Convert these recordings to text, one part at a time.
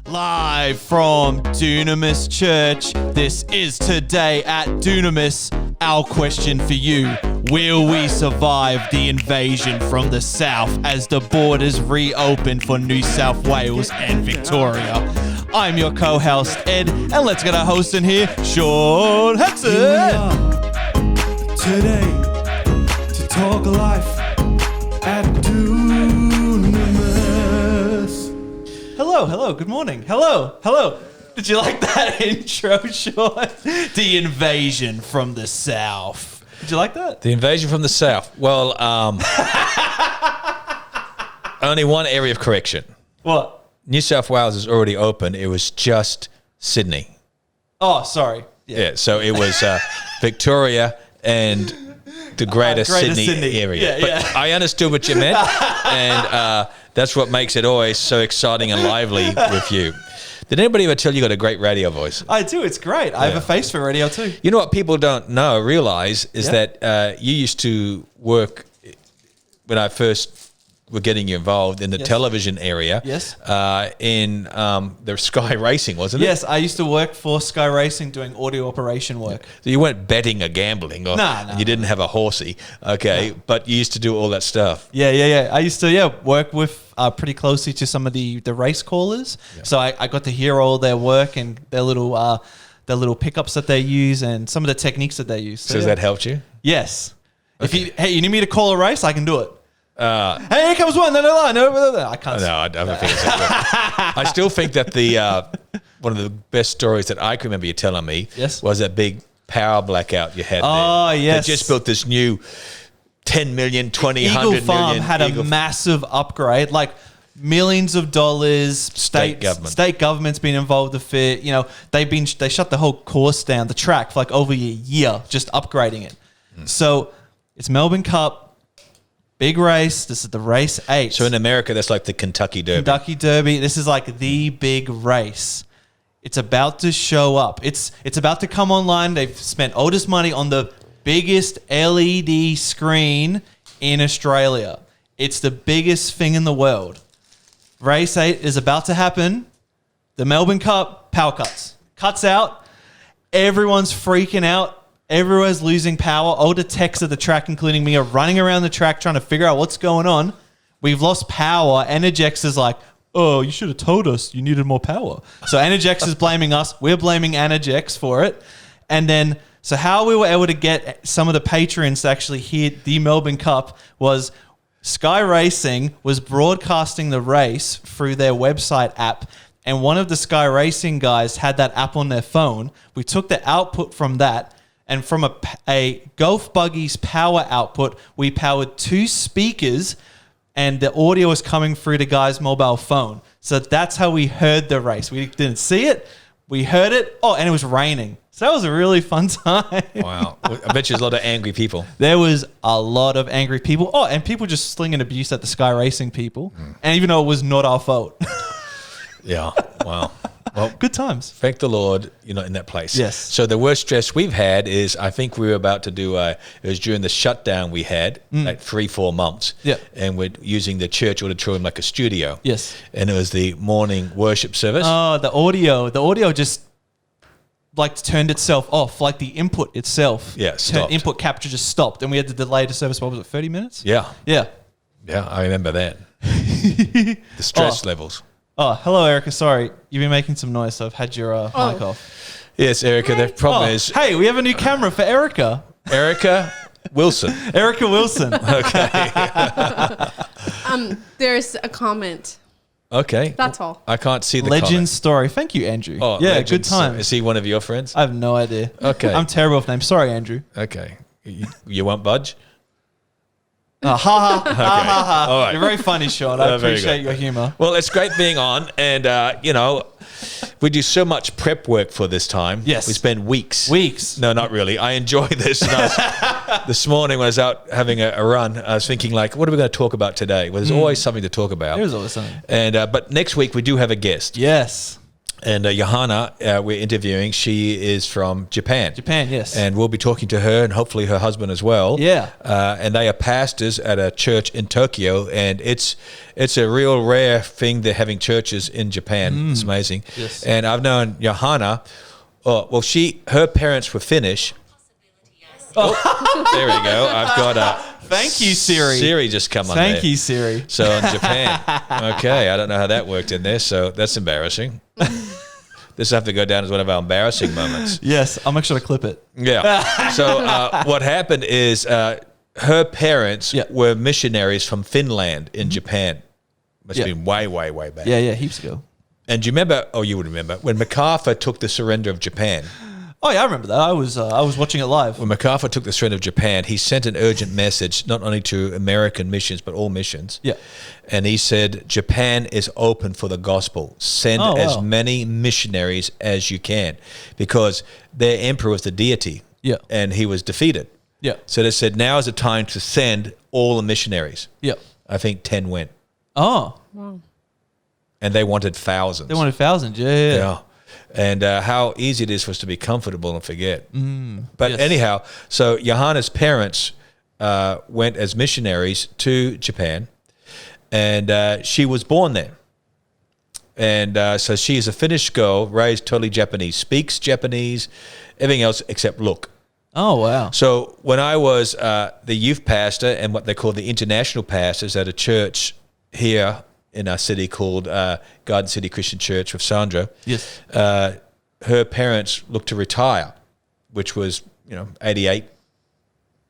Live from Dunamis Church, this is Today at Dunamis. Our question for you, will we survive the invasion from the south as the borders reopen for New South Wales and Victoria? I'm your co-host, Ed, and let's get our host in here, Shaun ED. Today, to talk life at Dunamis. Hello, good morning. Hello. Did you like that intro, Shaun? The invasion from the south. Did you like that? The invasion from the south. Well, only one area of correction. What? New South Wales is already open. It was just Sydney. Oh, sorry. Yeah, so it was Victoria and the greater Sydney area. But I understood what you meant, and that's what makes it always so exciting and lively with you. Did anybody ever tell you got a great radio voice? I do. It's great. I have a face for radio too. You know what people don't realize is that you used to work when I first were getting you involved in the television area. Yes. In the Sky Racing, wasn't it? Yes, I used to work for Sky Racing doing audio operation work. So you weren't betting or gambling, or you didn't have a horsey, but you used to do all that stuff. Yeah. I used to work with pretty closely to some of the race callers. Yeah. So I got to hear all their work and their little pickups that they use and some of the techniques that they use. So has that helped you? Yes. Okay. If you need me to call a race, I can do it. Hey, here comes one. No, I can't. No, I don't think it's that good. I still think that the one of the best stories that I can remember you telling me was that big power blackout you had there. Oh, yes. They just built this new 10 million, 20, Eagle 100 Farm million. had a massive upgrade, like millions of dollars. State government's been involved with it. You know, they shut the whole course down, the track, for like over a year, just upgrading it. So it's Melbourne Cup. Big race. This is the race 8. So in America, that's like the Kentucky Derby. This is like the big race. It's about to show up. It's about to come online. They've spent all this money on the biggest LED screen in Australia. It's the biggest thing in the world. Race 8 is about to happen. The Melbourne Cup, power cuts out. Everyone's freaking out. Everyone's losing power. All the techs at the track, including me, are running around the track trying to figure out what's going on. We've lost power. Energex is like, oh, you should have told us you needed more power. So Energex is blaming us. We're blaming Energex for it. And then, so how we were able to get some of the patrons to actually hear the Melbourne Cup was Sky Racing was broadcasting the race through their website app. And one of the Sky Racing guys had that app on their phone. We took the output from that. And from a golf buggy's power output, we powered 2 speakers and the audio was coming through the guy's mobile phone. So that's how we heard the race. We didn't see it. We heard it. Oh, and it was raining. So that was a really fun time. Wow. I bet you there's a lot of angry people. There was a lot of angry people. Oh, and people just slinging abuse at the Sky Racing people. And even though it was not our fault. Yeah. Wow. Well, good times. Thank the Lord, you're not in that place. Yes. So the worst stress we've had is, I think we were about to do it was during the shutdown we had, like 3-4 months. Yeah. And we're using the church auditorium like a studio. Yes. And it was the morning worship service. Oh, the audio just like turned itself off, like the input itself. Yeah, stopped. Input capture just stopped, and we had to delay the service. What was it, 30 minutes? Yeah. Yeah. Yeah, I remember that. The stress levels. Oh, hello, Erica. Sorry, you've been making some noise, so I've had your mic off. Yes, Erica, the problem is... Hey, we have a new camera for Erica. Erica Wilson. Erica Wilson. Okay. There's a comment. Okay. That's all. I can't see the Legend comment. Story. Thank you, Andrew. Oh, yeah, Legend good time. Is he one of your friends? I have no idea. Okay. I'm terrible with names. Sorry, Andrew. Okay. You won't budge? Ha ha ha. All right. You're very funny, Shaun. I appreciate your humor. Well, it's great being on, and we do so much prep work for this time. Yes. We spend weeks. No, not really. I enjoy this. This morning when I was out having a run, I was thinking, like, what are we going to talk about today? Well, there's always something to talk about. There's always something. And but next week we do have a guest. Yes. And Johanna, we're interviewing. She is from Japan. Japan, yes. And we'll be talking to her and hopefully her husband as well. Yeah. And they are pastors at a church in Tokyo. And it's a real rare thing, they're having churches in Japan. It's amazing. Yes. And I've known Johanna. Her parents were Finnish. Oh, there we go. I've got a... Thank you, Siri. Siri just come on there. Thank you, Siri. So in Japan. Okay, I don't know how that worked in there, so that's embarrassing. This will have to go down as one of our embarrassing moments. Yes, I'll make sure to clip it. Yeah. So what happened is her parents were missionaries from Finland in Japan. Must have been way, way, way back. Yeah, heaps ago. And do you remember, you would remember, when MacArthur took the surrender of Japan? Oh, yeah, I remember that. I was watching it live. When MacArthur took the surrender of Japan, he sent an urgent message, not only to American missions, but all missions. Yeah. And he said, Japan is open for the gospel. Send as many missionaries as you can. Because their emperor was the deity. Yeah. And he was defeated. Yeah. So they said, now is the time to send all the missionaries. Yeah. I think 10 went. Oh. Wow. And they wanted thousands. They wanted thousands, yeah. And how easy it is for us to be comfortable and forget. But anyhow, so Johanna's parents went as missionaries to Japan, and she was born there. And so she is a Finnish girl, raised totally Japanese, speaks Japanese, everything else except look. Oh, wow. So when I was the youth pastor and what they call the international pastors at a church here in our city called Garden City Christian Church with Sandra. Yes. Her parents looked to retire, which was, 88,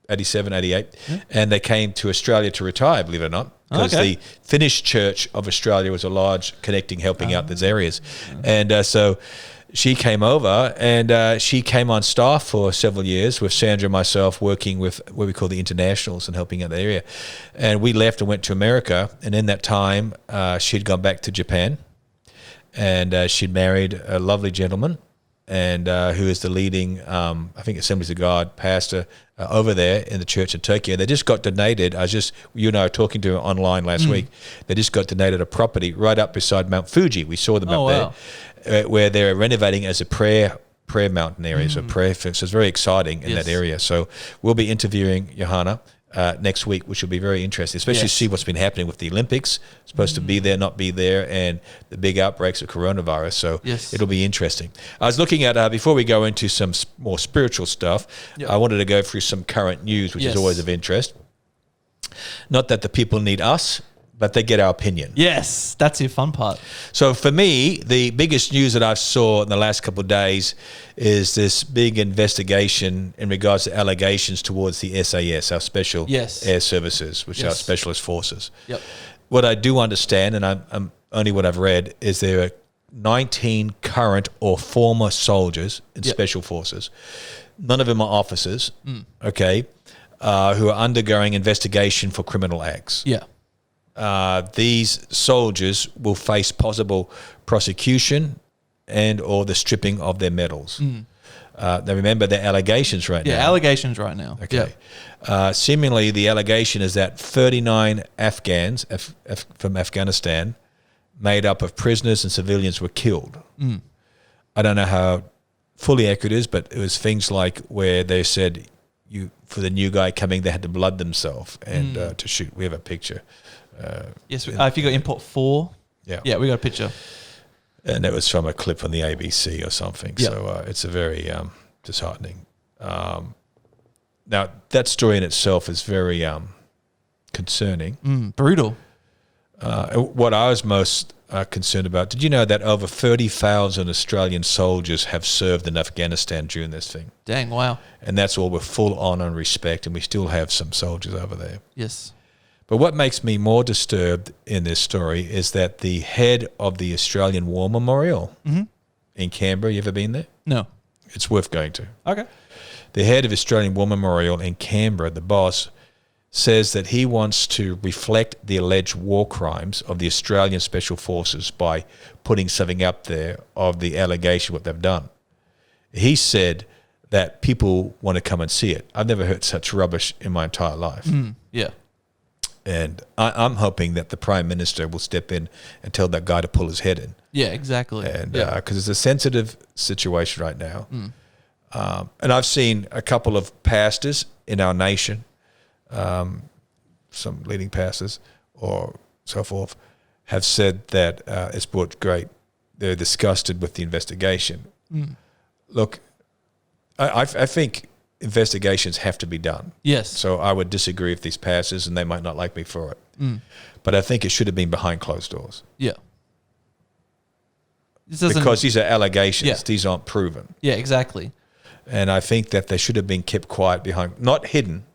87, 88. Yeah. And they came to Australia to retire, believe it or not, because the Finnish Church of Australia was a large connecting, helping out those areas. And so she came over, and she came on staff for several years with Sandra and myself, working with what we call the internationals and helping out the area. And we left and went to America. And in that time, she'd gone back to Japan, and she'd married a lovely gentleman, and who is the leading, I think, Assemblies of God pastor over there in the church in Tokyo. They just got donated. You and I were talking to her online last week. They just got donated a property right up beside Mount Fuji. We saw them up there, where they're renovating as a prayer mountain area, so prayer. So it's very exciting in that area. So we'll be interviewing Johanna next week, which will be very interesting, especially to see what's been happening with the Olympics. Supposed to be there, not be there, and the big outbreaks of coronavirus. So it'll be interesting. I was looking at, before we go into some more spiritual stuff, I wanted to go through some current news, which is always of interest. Not that the people need us, but they get our opinion. Yes, that's the fun part. So for me, the biggest news that I saw in the last couple of days is this big investigation in regards to allegations towards the SAS, our Special Air Services, which are specialist forces. Yep. What I do understand, and I'm only what I've read, is there are 19 current or former soldiers in special forces. None of them are officers, who are undergoing investigation for criminal acts. Yeah. These soldiers will face possible prosecution and or the stripping of their medals. Now remember, they're allegations right now. Yeah, allegations right now. Okay. Seemingly, the allegation is that 39 Afghans from Afghanistan, made up of prisoners and civilians, were killed. I don't know how fully accurate it is, but it was things like where they said, for the new guy coming, they had to blood themselves and to shoot. We have a picture. Yes, if you got import 4, we got a picture, and that was from a clip on the ABC or something. So it's a very disheartening. Now that story in itself is very concerning, brutal. What I was most concerned about, did you know that over 30,000 Australian soldiers have served in Afghanistan during this thing? Dang, wow. And that's all with full honour and respect, and we still have some soldiers over there. Yes. But what makes me more disturbed in this story is that the head of the Australian War Memorial in Canberra, you ever been there? No. It's worth going to. Okay. The head of Australian War Memorial in Canberra, the boss, says that he wants to reflect the alleged war crimes of the Australian Special Forces by putting something up there of the allegation, what they've done. He said that people want to come and see it. I've never heard such rubbish in my entire life. Yeah. And I'm hoping that the Prime Minister will step in and tell that guy to pull his head in. Yeah, exactly. And because it's a sensitive situation right now. And I've seen a couple of pastors in our nation, some leading pastors or so forth, have said that it's brought they're disgusted with the investigation. Look, I think investigations have to be done. Yes. So I would disagree with these pastors, and they might not like me for it. But I think it should have been behind closed doors. Yeah. Because these are allegations. Yeah. These aren't proven. Yeah, exactly. And I think that they should have been kept quiet behind, not hidden,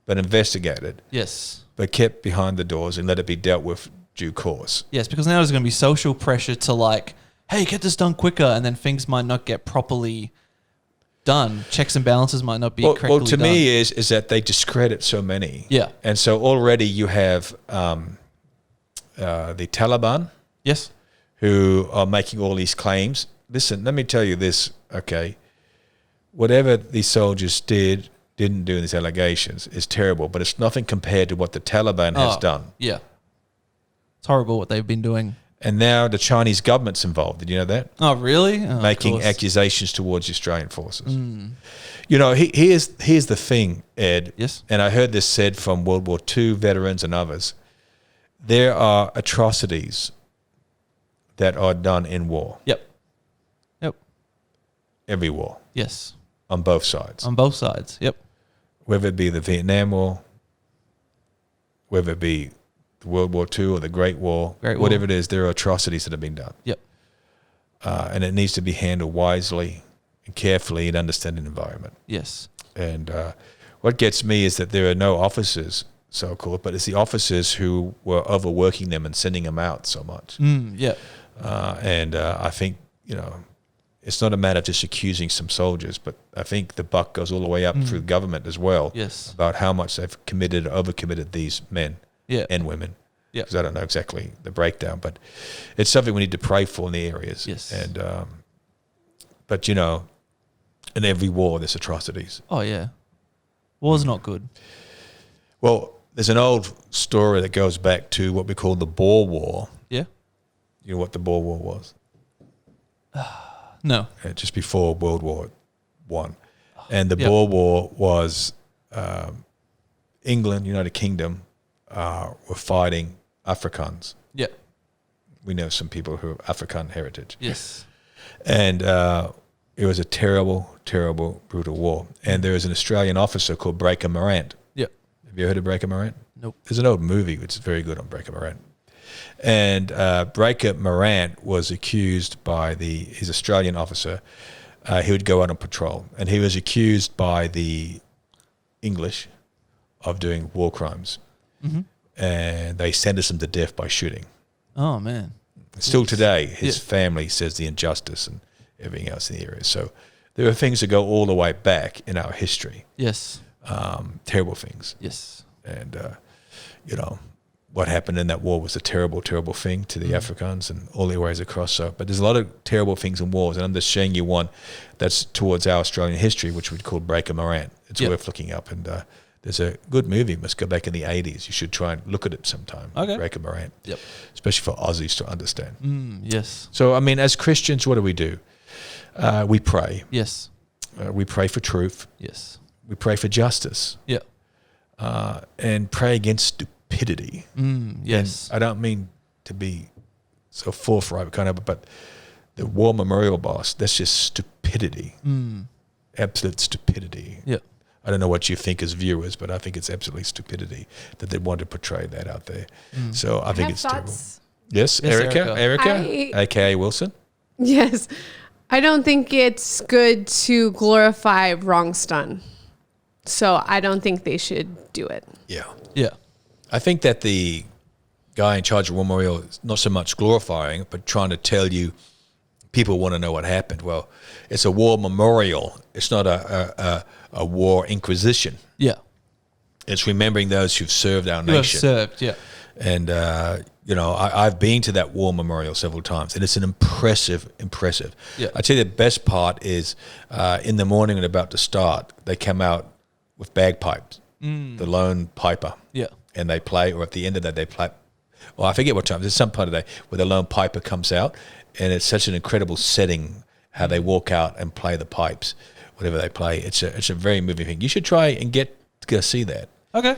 but investigated. Yes. But kept behind the doors and let it be dealt with due course. Yes, because now there's going to be social pressure to like, hey, get this done quicker, and then things might not get properly done. Checks and balances might not be correctly done. Well, to me is that they discredit so many. Yeah. And so already you have the Taliban. Yes. Who are making all these claims. Listen, let me tell you this, okay? Whatever these soldiers didn't do in these allegations is terrible, but it's nothing compared to what the Taliban has done. Yeah. It's horrible what they've been doing. And now the Chinese government's involved. Did you know that? Oh, really? Oh, making accusations towards Australian forces. You know, here's the thing, Ed. Yes. And I heard this said from World War II veterans and others. There are atrocities that are done in war. Yep. Every war. Yes. On both sides. On both sides. Yep. Whether it be the Vietnam War, whether it be the World War II or the Great War, whatever it is, there are atrocities that have been done. Yep. And it needs to be handled wisely and carefully in understanding the environment. Yes. And what gets me is that there are no officers, so-called, but it's the officers who were overworking them and sending them out so much. Yeah. And I think, you know, it's not a matter of just accusing some soldiers, but I think the buck goes all the way up through government as well. Yes. About how much they've committed or overcommitted these men and women. Yeah. Because I don't know exactly the breakdown, but it's something we need to pray for in the areas. Yes. And but you know, in every war there's atrocities. Oh yeah. War's not good. Well, there's an old story that goes back to what we call the Boer War. Yeah. You know what the Boer War was? No. Just before World War I. And the Boer War was England, United Kingdom, were fighting Afrikaans. Yeah. We know some people who have Afrikaan heritage. Yes. And it was a terrible, terrible, brutal war. And there was an Australian officer called Breaker Morant. Yeah. Have you heard of Breaker Morant? Nope. There's an old movie which is very good on Breaker Morant. And Breaker Morant was accused by his Australian officer. He would go out on patrol, and he was accused by the English of doing war crimes. And they sentenced him to death by shooting. Oh, man. Still today, his family says the injustice and everything else in the area. So there are things that go all the way back in our history. Yes. Terrible things. Yes. And, you know, what happened in that war was a terrible, terrible thing to the Afrikaans and all the ways across. So, but there's a lot of terrible things in wars, and I'm just showing you one that's towards our Australian history, which we'd call Breaker Morant. It's worth looking up, and there's a good movie. It must go back in the 80s. You should try and look at it sometime. Okay. Breaker Morant. Yep. Especially for Aussies to understand. Yes. So, I mean, as Christians, what do? We pray. Yes. We pray for truth. Yes. We pray for justice. Yeah. And pray against stupidity. Yes. And I don't mean to be so forthright, kind of, but the War Memorial boss, that's just stupidity. Absolute stupidity. Yeah. I don't know what you think as viewers, but I think it's absolutely stupidity that they want to portray that out there. So I think it's terrible. Yes, Erica, aka Wilson. Yes. I don't think it's good to glorify wrongs done. So I don't think they should do it. Yeah. Yeah. I think that the guy in charge of War Memorial is not so much glorifying, but trying to tell you people want to know what happened. Well, it's a war memorial. It's not a war inquisition. Yeah. It's remembering those who've served our nation. Who have served, yeah. And, you know, I've been to that war memorial several times, and it's an impressive. Yeah. I tell you the best part is in the morning and about to start, they come out with bagpipes, the lone piper. Yeah. and they play, or at the end of the day they play. Well, I forget what time. There's some part of the day where the lone piper comes out, and it's such an incredible setting how they walk out and play the pipes, whatever they play. It's a very moving thing. You should try and get to go see that. Okay.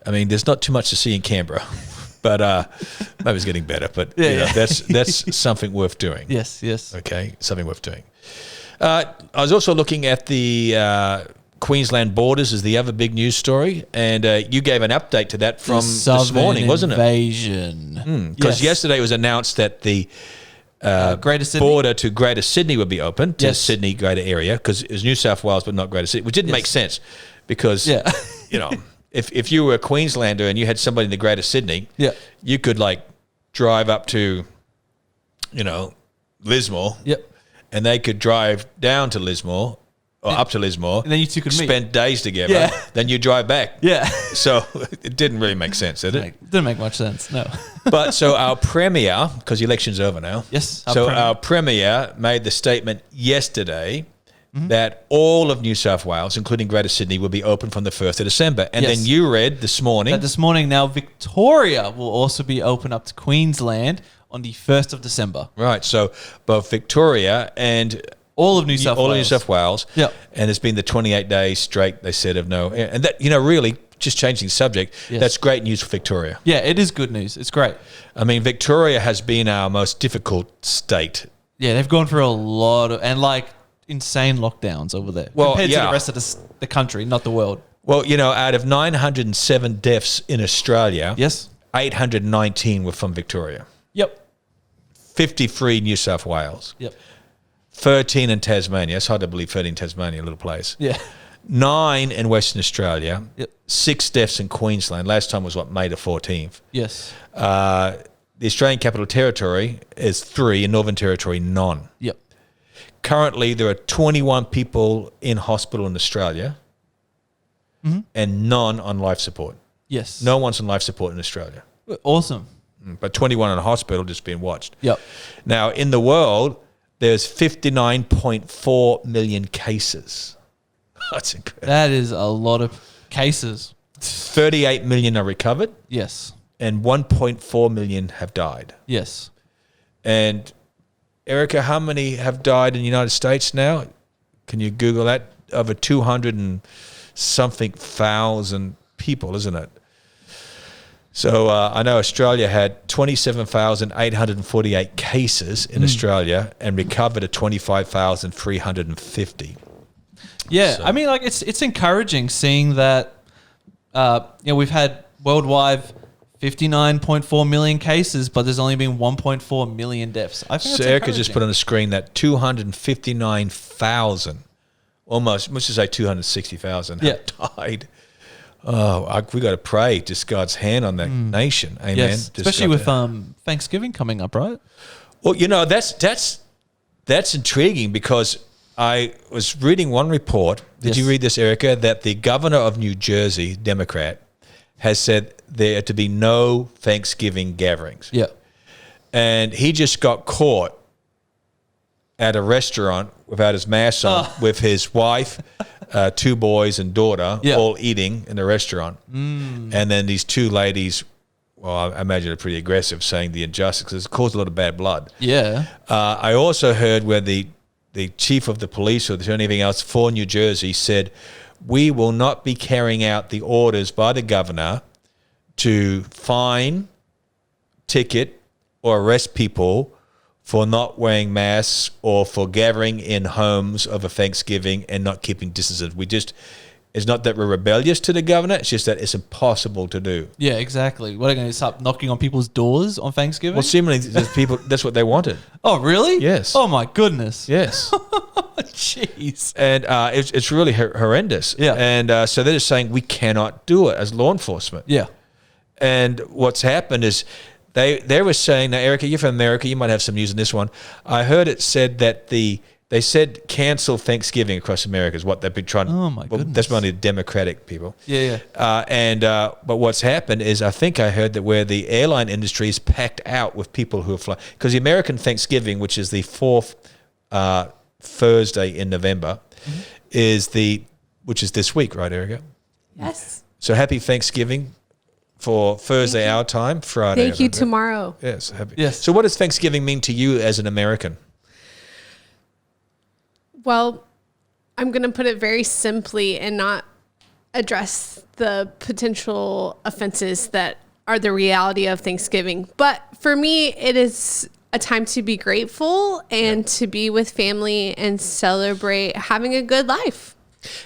I mean, there's not too much to see in Canberra, but maybe it's getting better. But that's something worth doing. Yes. Okay, something worth doing. I was also looking at the Queensland borders as the other big news story, and you gave an update to that from this morning, wasn't it? Invasion. Because yesterday it was announced that the Greater Sydney border to Greater Sydney would be open to Sydney Greater Area, because it was New South Wales but not Greater Sydney, which didn't make sense because you know, if you were a Queenslander and you had somebody in the Greater Sydney, you could like drive up to, you know, Lismore, and they could drive down to Lismore or up to Lismore, and then you two could spend days together. Then you drive back. So it didn't really make sense, did it? It didn't make much sense. No. But so our premier, because the election's over now. Yes. Our premier made the statement yesterday that all of New South Wales, including Greater Sydney, will be open from the 1st of December. And then you read this morning. That this morning now Victoria will also be open up to Queensland on the 1st of December. Right. So both Victoria and all of New South Wales. And it's been the 28 days straight, they said, of no. And that, you know, really, just changing the subject, that's great news for Victoria. Yeah, it is good news. It's great. I mean, Victoria has been our most difficult state. Yeah, they've gone through a lot of, and like insane lockdowns over there. Well, compared to the rest of the country, not the world. Well, you know, out of 907 deaths in Australia, 819 were from Victoria. 53 New South Wales. 13 in Tasmania. It's hard to believe 13 in Tasmania, a little place. 9 in Western Australia. 6 deaths in Queensland. Last time was May the 14th. The Australian Capital Territory is 3, in Northern Territory, none. Currently, there are 21 people in hospital in Australia and none on life support. No one's on life support in Australia. Awesome. But 21 in a hospital just being watched. Now, in the world, there's 59.4 million cases. That's incredible. That is a lot of cases. 38 million are recovered. And 1.4 million have died. And Erica, how many have died in the United States now? Can you Google that? Over 200 and something thousand people, isn't it? So I know Australia had 27,848 cases in Australia and recovered at 25,350. So. I mean, like it's encouraging seeing that. You know, we've had worldwide 59.4 million cases, but there's only been 1.4 million deaths. I think so Erica just put on the screen that 259,000, almost, let's just say 260,000 have died. Oh, we got to pray just God's hand on that nation. Amen. Yes, especially with Thanksgiving coming up, right? Well, you know, that's intriguing because I was reading one report. Did you read this, Erica? That the governor of New Jersey, Democrat, has said there are to be no Thanksgiving gatherings. And he just got caught at a restaurant without his mask on with his wife, 2 boys and daughter, all eating in the restaurant. And then these 2 ladies, well, I imagine are pretty aggressive, saying the injustice because it's caused a lot of bad blood. I also heard where the chief of the police or anything else for New Jersey said, we will not be carrying out the orders by the governor to fine, ticket, or arrest people for not wearing masks or for gathering in homes over Thanksgiving and not keeping distances. It's not that we're rebellious to the governor, it's just that it's impossible to do. Yeah, exactly. What are they going to start knocking on people's doors on Thanksgiving? Well, seemingly that's what they wanted. Oh, really? Yes. Oh, my goodness. Yes. Jeez. And it's really horrendous. And so they're just saying we cannot do it as law enforcement. And what's happened is they were saying, now, Erica, you're from America, you might have some news on this one. I heard it said that they said cancel Thanksgiving across America is what they've been trying. Oh, my goodness. That's only the Democratic people. But what's happened is I think I heard that where the airline industry is packed out with people who are flying, because the American Thanksgiving, which is the 4th Thursday in November, which is this week, right, Erica? Yes. So happy Thanksgiving for Thursday our time, Friday. Thank you tomorrow. Yes, happy. Yes. So what does Thanksgiving mean to you as an American? Well, I'm going to put it very simply and not address the potential offenses that are the reality of Thanksgiving. But for me, it is a time to be grateful and to be with family and celebrate having a good life.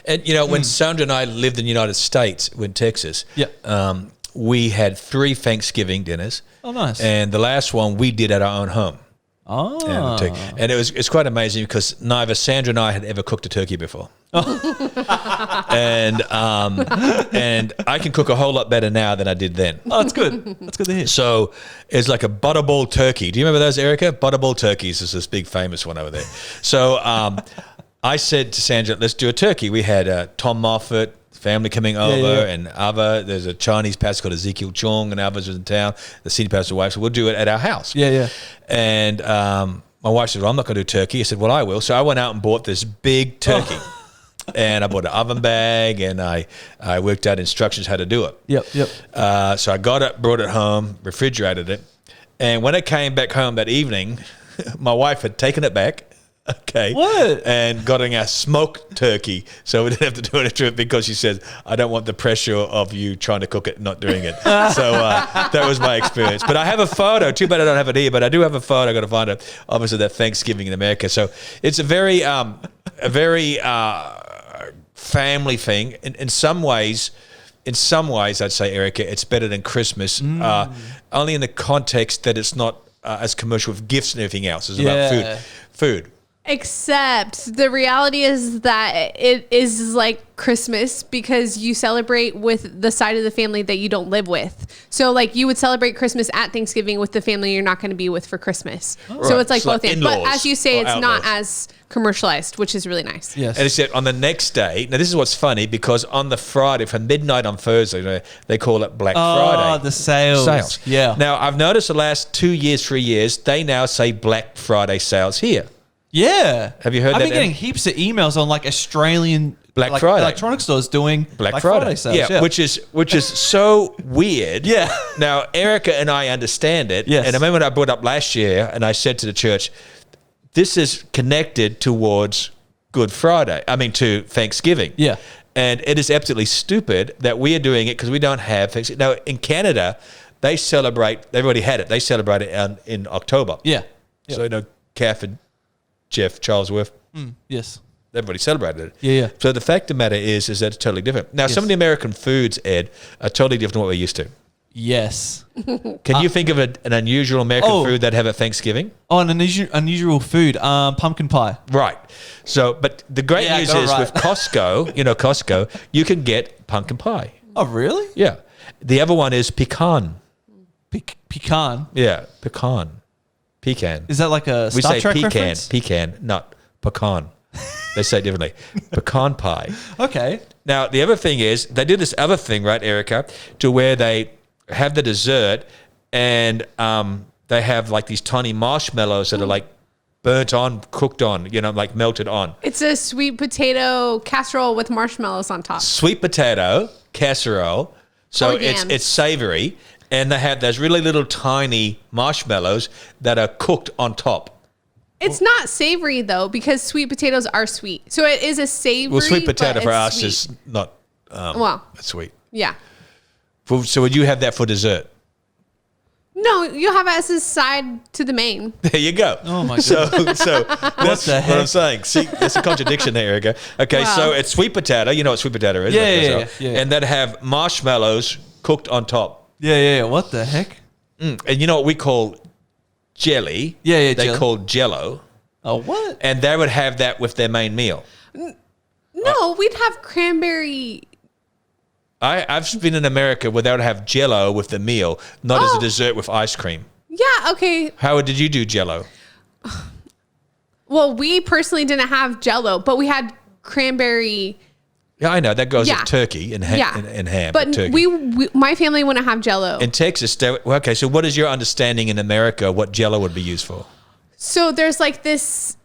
And, when Sandra and I lived in the United States, in Texas, Yep. we had 3 Thanksgiving dinners. Oh, nice. And the last one we did at our own home. Oh. And it's quite amazing because neither Sandra and I had ever cooked a turkey before. and I can cook a whole lot better now than I did then. Oh, that's good. That's good to hear. So it's like a butterball turkey. Do you remember those, Erica? Butterball turkeys is this big famous one over there. So I said to Sandra, let's do a turkey. We had Tom Moffat, family coming over, and there's a Chinese pastor called Ezekiel Chung, and others was in town, the senior pastor's wife, so we'll do it at our house. Yeah. And my wife said, well, I'm not going to do turkey. I said, well, I will. So I went out and bought this big turkey. And I bought an oven bag, and I worked out instructions how to do it. Yep. So I got it, brought it home, refrigerated it. And when I came back home that evening, my wife had taken it back. Okay. What? And gotten a smoked turkey, so we didn't have to do it to it because she said, I don't want the pressure of you trying to cook it and not doing it. So that was my experience. But I have a photo. Too bad I don't have it here, but I do have a photo. I got to find it. Obviously, that Thanksgiving in America. So it's a very family thing. In some ways, I'd say, Erica, it's better than Christmas. Only in the context that it's not as commercial with gifts and everything else. It's about food. Except the reality is that it is like Christmas because you celebrate with the side of the family that you don't live with. So like you would celebrate Christmas at Thanksgiving with the family you're not going to be with for Christmas. Right. So it's like So both like ends. But in-laws as you say, or it's outlaws. not as commercialized, which is really nice. Yes. And except on the next day, now this is what's funny because on the Friday, from midnight on Thursday, they call it Black Friday. Oh, the sales. Yeah. Now, I've noticed the last 2 years, 3 years, they now say Black Friday sales here. Yeah. Have you heard I've that, been getting Em? heaps of emails on like Australian Black Friday. electronic stores doing Black Friday sales. yeah, which is so weird. Yeah. Now, Erica and I understand it. Yes. And I remember when I brought it up last year and I said to the church, this is connected towards to Thanksgiving. Yeah. And it is absolutely stupid that we are doing it because we don't have Thanksgiving. Now, in Canada, they've already had it. They celebrate it in October. Yeah. So, Kath and Jeff Charlesworth, Yes. everybody celebrated it. Yeah. So the fact of the matter is that it's totally different. Now, some of the American foods, Ed, are totally different from what we're used to. Yes. Can you think of an unusual American food that have at Thanksgiving? Oh, an unusual food. Pumpkin pie. Right. So, but the great Yeah, I news got it is right. with Costco, you can get pumpkin pie. Oh, really? Yeah. The other one is pecan. Pecan. Yeah, pecan. Pecan. Is that like a We Star say Trek pecan, reference? pecan, not pecan. They say it differently. Pecan pie. Okay. Now, the other thing is, they do this other thing, right, Erica, to where they have the dessert and they have like these tiny marshmallows that are like burnt on, cooked on, like melted on. It's a sweet potato casserole with marshmallows on top. Sweet potato casserole. So Or yams. it's savory. And they have those really little tiny marshmallows that are cooked on top. It's not savory though because sweet potatoes are sweet. So it is a savory. Well, sweet potato but for it's us sweet. is not sweet. Yeah. So would you have that for dessert? No, you have it as a side to the main. There you go. Oh, my So that's what the heck? I'm saying. See, there's a contradiction there, Erica. Okay, Wow. so it's sweet potato. You know what sweet potato is? Yeah. And that have marshmallows cooked on top. Yeah. What the heck? And you know what we call jelly? Yeah, They jelly. call Jello. Oh, what? And they would have that with their main meal. No, we'd have cranberry. I've been in America where they would have Jello with the meal, not as Oh. a dessert with ice cream. Yeah, okay. How did you do Jello? Well, we personally didn't have Jell-O, but we had cranberry. Yeah, I know that goes Yeah. with turkey and, Yeah, and ham. But turkey. we my family wouldn't have Jell-O. In Texas, okay, so what is your understanding in America what Jello would be used for? So there's like this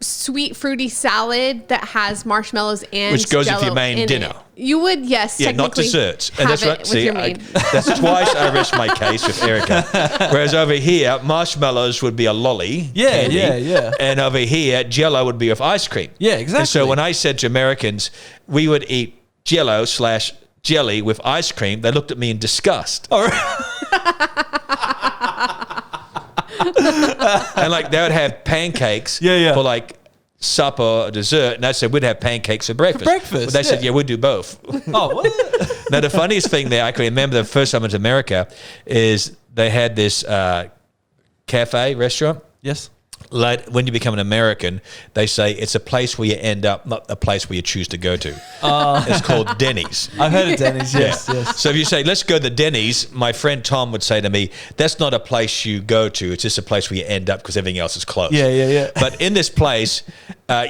sweet fruity salad that has marshmallows and which goes with Jell-O your main in dinner. it. You would, yes, Yeah, not technically desserts. have And that's it right. with See, your main. that's twice I rest my case with Erica. Whereas over here, marshmallows would be a lolly. Yeah, candy, yeah. And over here, Jell-O would be with ice cream. Yeah, exactly. And so when I said to Americans, we would eat Jell-O/jelly with ice cream, they looked at me in disgust. All right. And like they would have pancakes Yeah. for like supper or dessert. And I said, we'd have pancakes for breakfast. breakfast, But they said, yeah, we'd do both. Oh, what? Now, the funniest thing there, I can remember the first time I went to America, is they had this cafe restaurant. Yes. Like when you become an American, they say it's a place where you end up, not a place where you choose to go to. It's called Denny's. I've heard of Denny's, yes. So if you say, let's go to Denny's, my friend Tom would say to me, that's not a place you go to. It's just a place where you end up because everything else is closed. Yeah. But in this place,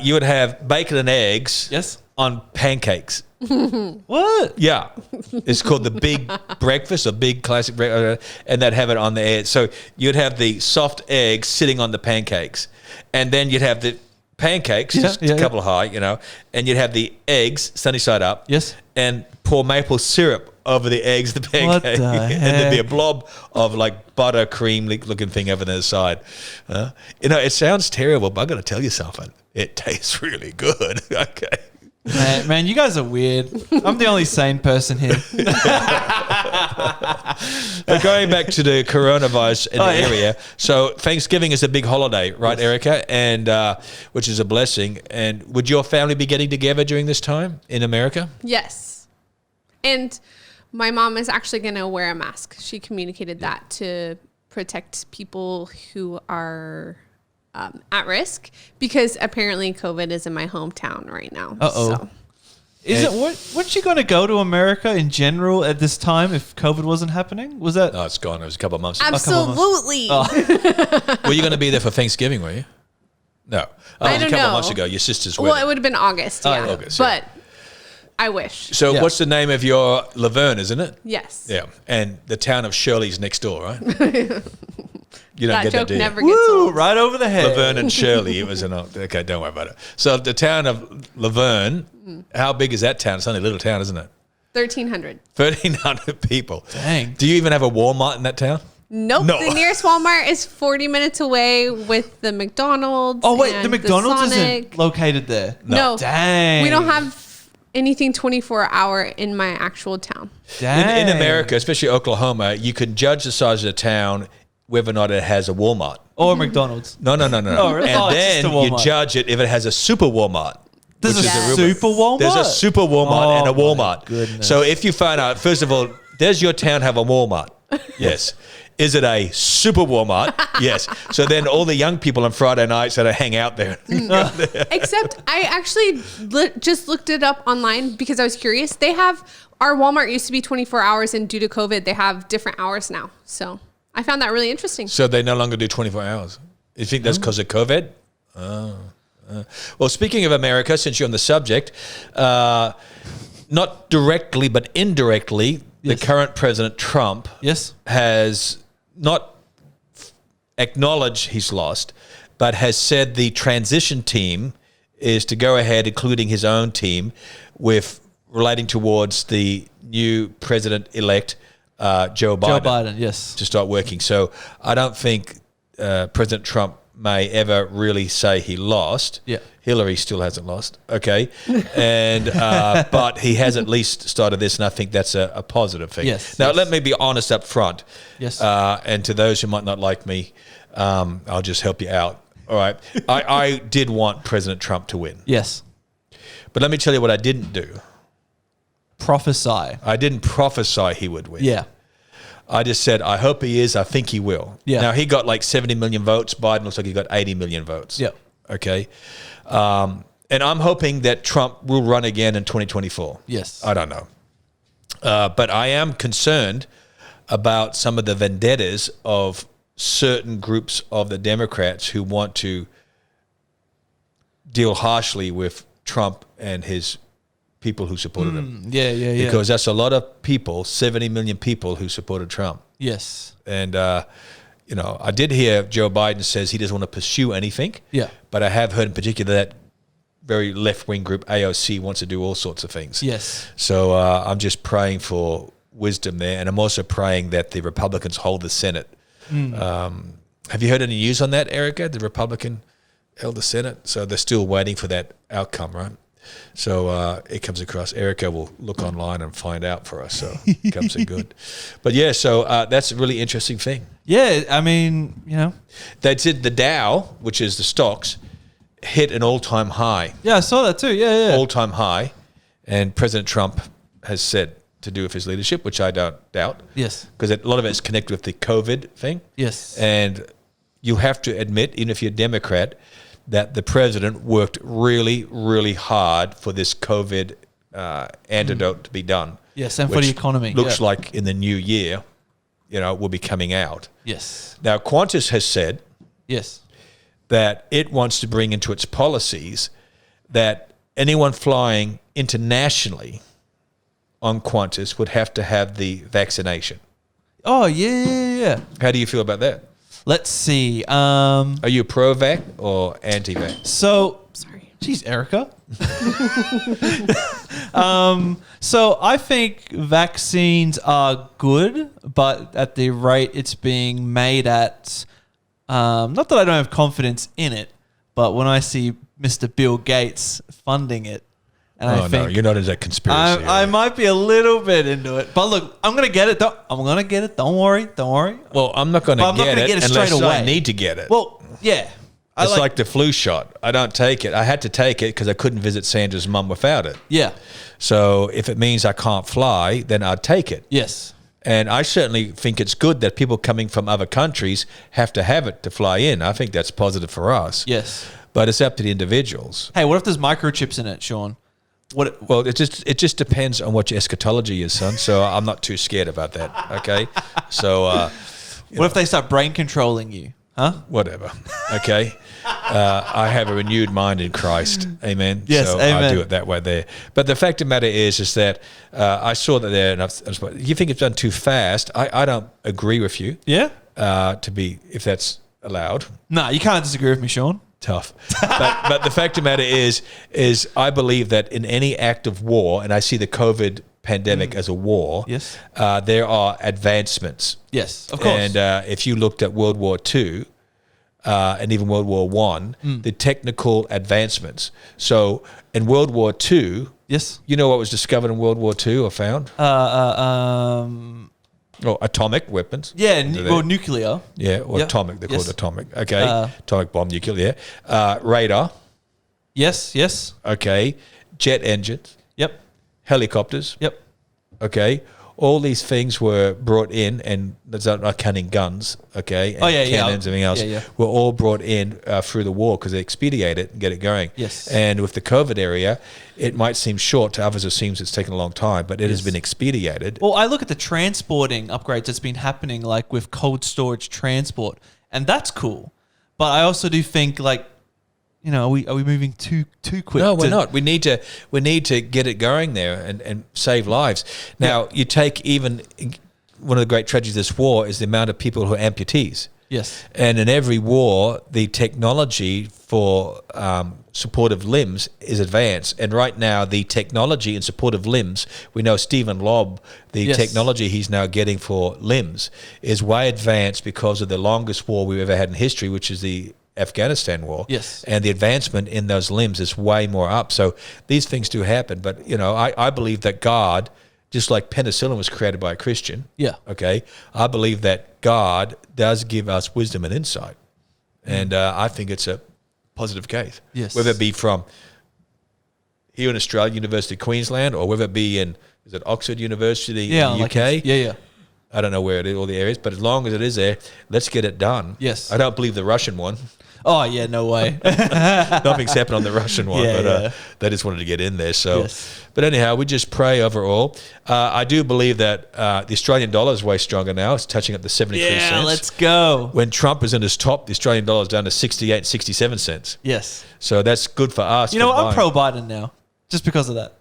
you would have bacon and eggs Yes. on pancakes. What? Yeah. It's called the big breakfast, or big classic breakfast, and they'd have it on the air. So you'd have the soft eggs sitting on the pancakes, and then you'd have the pancakes, just a couple high, and you'd have the eggs sunny side up. Yes. And pour maple syrup over the eggs, the pancake. What the And there'd be a heck? blob of like butter cream looking thing over the side. It sounds terrible, but I got to tell you something. It tastes really good. Okay. Man, you guys are weird. I'm the only sane person here. But going back to the coronavirus in the area, so Thanksgiving is a big holiday, right, Erica? And which is a blessing. And would your family be getting together during this time in America? Yes. And my mom is actually going to wear a mask. She communicated that to protect people who are at risk, because apparently COVID is in my hometown right now. Uh-oh. So. Weren't you going to go to America in general at this time if COVID wasn't happening? Was that? No, it's gone. It was a couple of months ago. Absolutely. Were you going to be there for Thanksgiving, were you? No. I It was don't a couple of know. months ago. Your sister's Well, wedding. it would have been August, yeah. August, yeah. But I wish. So Yeah. what's the name of your Laverne, isn't it? Yes. Yeah. And the town of Shirley's next door, right? You don't That get joke that, do you? never gets Woo, old. right over the head. Laverne and Shirley. It was okay, don't worry about it. So the town of Laverne, how big is that town? It's only a little town, isn't it? 1,300. 1,300 people. Dang. Do you even have a Walmart in that town? Nope. No. The nearest Walmart is 40 minutes away with the McDonald's. Oh, wait, and the McDonald's Sonic. isn't located there. No. Dang. We don't have anything 24-hour in my actual town. Dang. In America, especially Oklahoma, you can judge the size of the town whether or not it has a Walmart. Or McDonald's. No. Oh, really? And Oh, it's then just a you Walmart. judge it if it has a super Walmart. There's which a is real super Walmart? There's a super Walmart and a Oh, my Walmart. goodness. So if you find out, first of all, does your town have a Walmart? Yes. Is it a super Walmart? Yes. So then all the young people on Friday nights that hang out there. Except I actually just looked it up online because I was curious. Our Walmart used to be 24 hours, and due to COVID, they have different hours now. So I found that really interesting. So they no longer do 24 hours. You think that's because of COVID? Well, speaking of America, since you're on the subject, not directly but indirectly, Yes. the current President Trump Yes. has not acknowledged he's lost, but has said the transition team is to go ahead, including his own team, with relating towards the new president-elect Joe Biden. Joe Biden, yes. To start working. So I don't think President Trump may ever really say he lost. Yeah. Hillary still hasn't lost. Okay. And but he has at least started this, and I think that's a positive thing. Yes, Now, yes. let me be honest up front. Yes. And to those who might not like me, I'll just help you out. All right. I did want President Trump to win. Yes. But let me tell you what I didn't do. Prophesy. I didn't prophesy he would win. Yeah. I just said, I hope he is. I think he will. Yeah. Now, he got like 70 million votes. Biden looks like he got 80 million votes. Yeah. Okay. And I'm hoping that Trump will run again in 2024. Yes. I don't know. But I am concerned about some of the vendettas of certain groups of the Democrats who want to deal harshly with Trump and his people who supported him. Yeah. Because that's a lot of people, 70 million people who supported Trump. Yes. And, I did hear Joe Biden says he doesn't want to pursue anything. Yeah. But I have heard in particular that very left-wing group AOC wants to do all sorts of things. Yes. So I'm just praying for wisdom there, and I'm also praying that the Republicans hold the Senate. Have you heard any news on that, Erica? The Republican held the Senate, so they're still waiting for that outcome, right? So it comes across. Erica will look online and find out for us, so it comes in good. But yeah, so that's a really interesting thing. Yeah, I mean, They did the Dow, which is the stocks, hit an all-time high. Yeah, I saw that too. Yeah. All-time high, and President Trump has said to do with his leadership, which I don't doubt. Yes. Because a lot of it is connected with the COVID thing. Yes. And you have to admit, even if you're a Democrat, that the president worked really, really hard for this COVID antidote to be done. Yes, and for the economy. Looks like in the new year, will be coming out. Yes. Now, Qantas has said that it wants to bring into its policies that anyone flying internationally on Qantas would have to have the vaccination. Oh, yeah. How do you feel about that? Let's see. Are you pro-vac or anti-vac? So, sorry. Jeez, Erica. So I think vaccines are good, but at the rate it's being made at, not that I don't have confidence in it, but when I see Mr. Bill Gates funding it, and I think no, you're not into that conspiracy. I might be a little bit into it, but look, I'm gonna get it. I'm gonna get it. Don't worry. Well, I'm not going to get it straight unless away. I need to get it. Well, yeah. It's like the flu shot. I don't take it. I had to take it because I couldn't visit Sandra's mum without it. Yeah. So if it means I can't fly, then I'd take it. Yes. And I certainly think it's good that people coming from other countries have to have it to fly in. I think that's positive for us. Yes. But it's up to the individuals. Hey, what if there's microchips in it, Shaun? Well, it just depends on what your eschatology is, son. So I'm not too scared about that. Okay. So what if they start brain controlling you? Huh? Whatever. Okay. I have a renewed mind in Christ. Amen. Yes, so amen. I do it that way there. But the fact of the matter is that I saw that there, and you think it's done too fast. I don't agree with you. Yeah. If that's allowed. No, you can't disagree with me, Shaun. Tough. But the fact of the matter is I believe that in any act of war, and I see the COVID pandemic as a war, yes, there are advancements. Yes, of course. And if you looked at World War II and even World War I, the technical advancements. So in World War II, yes, you know what was discovered in World War II or found? Atomic weapons. Yeah, nuclear. Yeah, or atomic. They're called atomic. Okay, atomic bomb, nuclear. Radar. Yes. Okay, jet engines. Yep. Helicopters. Yep. Okay, all these things were brought in, and that's not counting guns. Okay, and cannons, everything else. Were all brought in through the war because they expedite it and get it going. Yes. And with the COVID area, it might seem short to others. It seems it's taken a long time, but it has been expedited. Well, I look at the transporting upgrades that's been happening, like with cold storage transport, and that's cool. But I also do think, like, are we moving too quick? No, we're not. We need to get it going there and save lives. Now, you take even one of the great tragedies of this war is the amount of people who are amputees. Yes. And in every war, the technology for supportive limbs is advanced. And right now, the technology in supportive limbs, we know Stephen Lobb, the technology he's now getting for limbs is way advanced because of the longest war we've ever had in history, which is the Afghanistan war. Yes. And the advancement in those limbs is way more up. So these things do happen. But, I believe that God, just like penicillin was created by a Christian. Yeah. Okay. I believe that God does give us wisdom and insight. And I think it's a positive case. Yes. Whether it be from here in Australia, University of Queensland, or whether it be in, is it Oxford University in the UK? Yeah. I don't know where it is, all the areas, but as long as it is there, let's get it done. Yes. I don't believe the Russian one. Oh, yeah, no way. Nothing's happened on the Russian one, they just wanted to get in there. So, But anyhow, we just pray overall. I do believe that the Australian dollar is way stronger now. It's touching up to 73 cents. Yeah, let's go. When Trump was in his top, the Australian dollar is down to 68 and 67 cents. Yes. So that's good for us. You know what? I'm pro-Biden now, just because of that.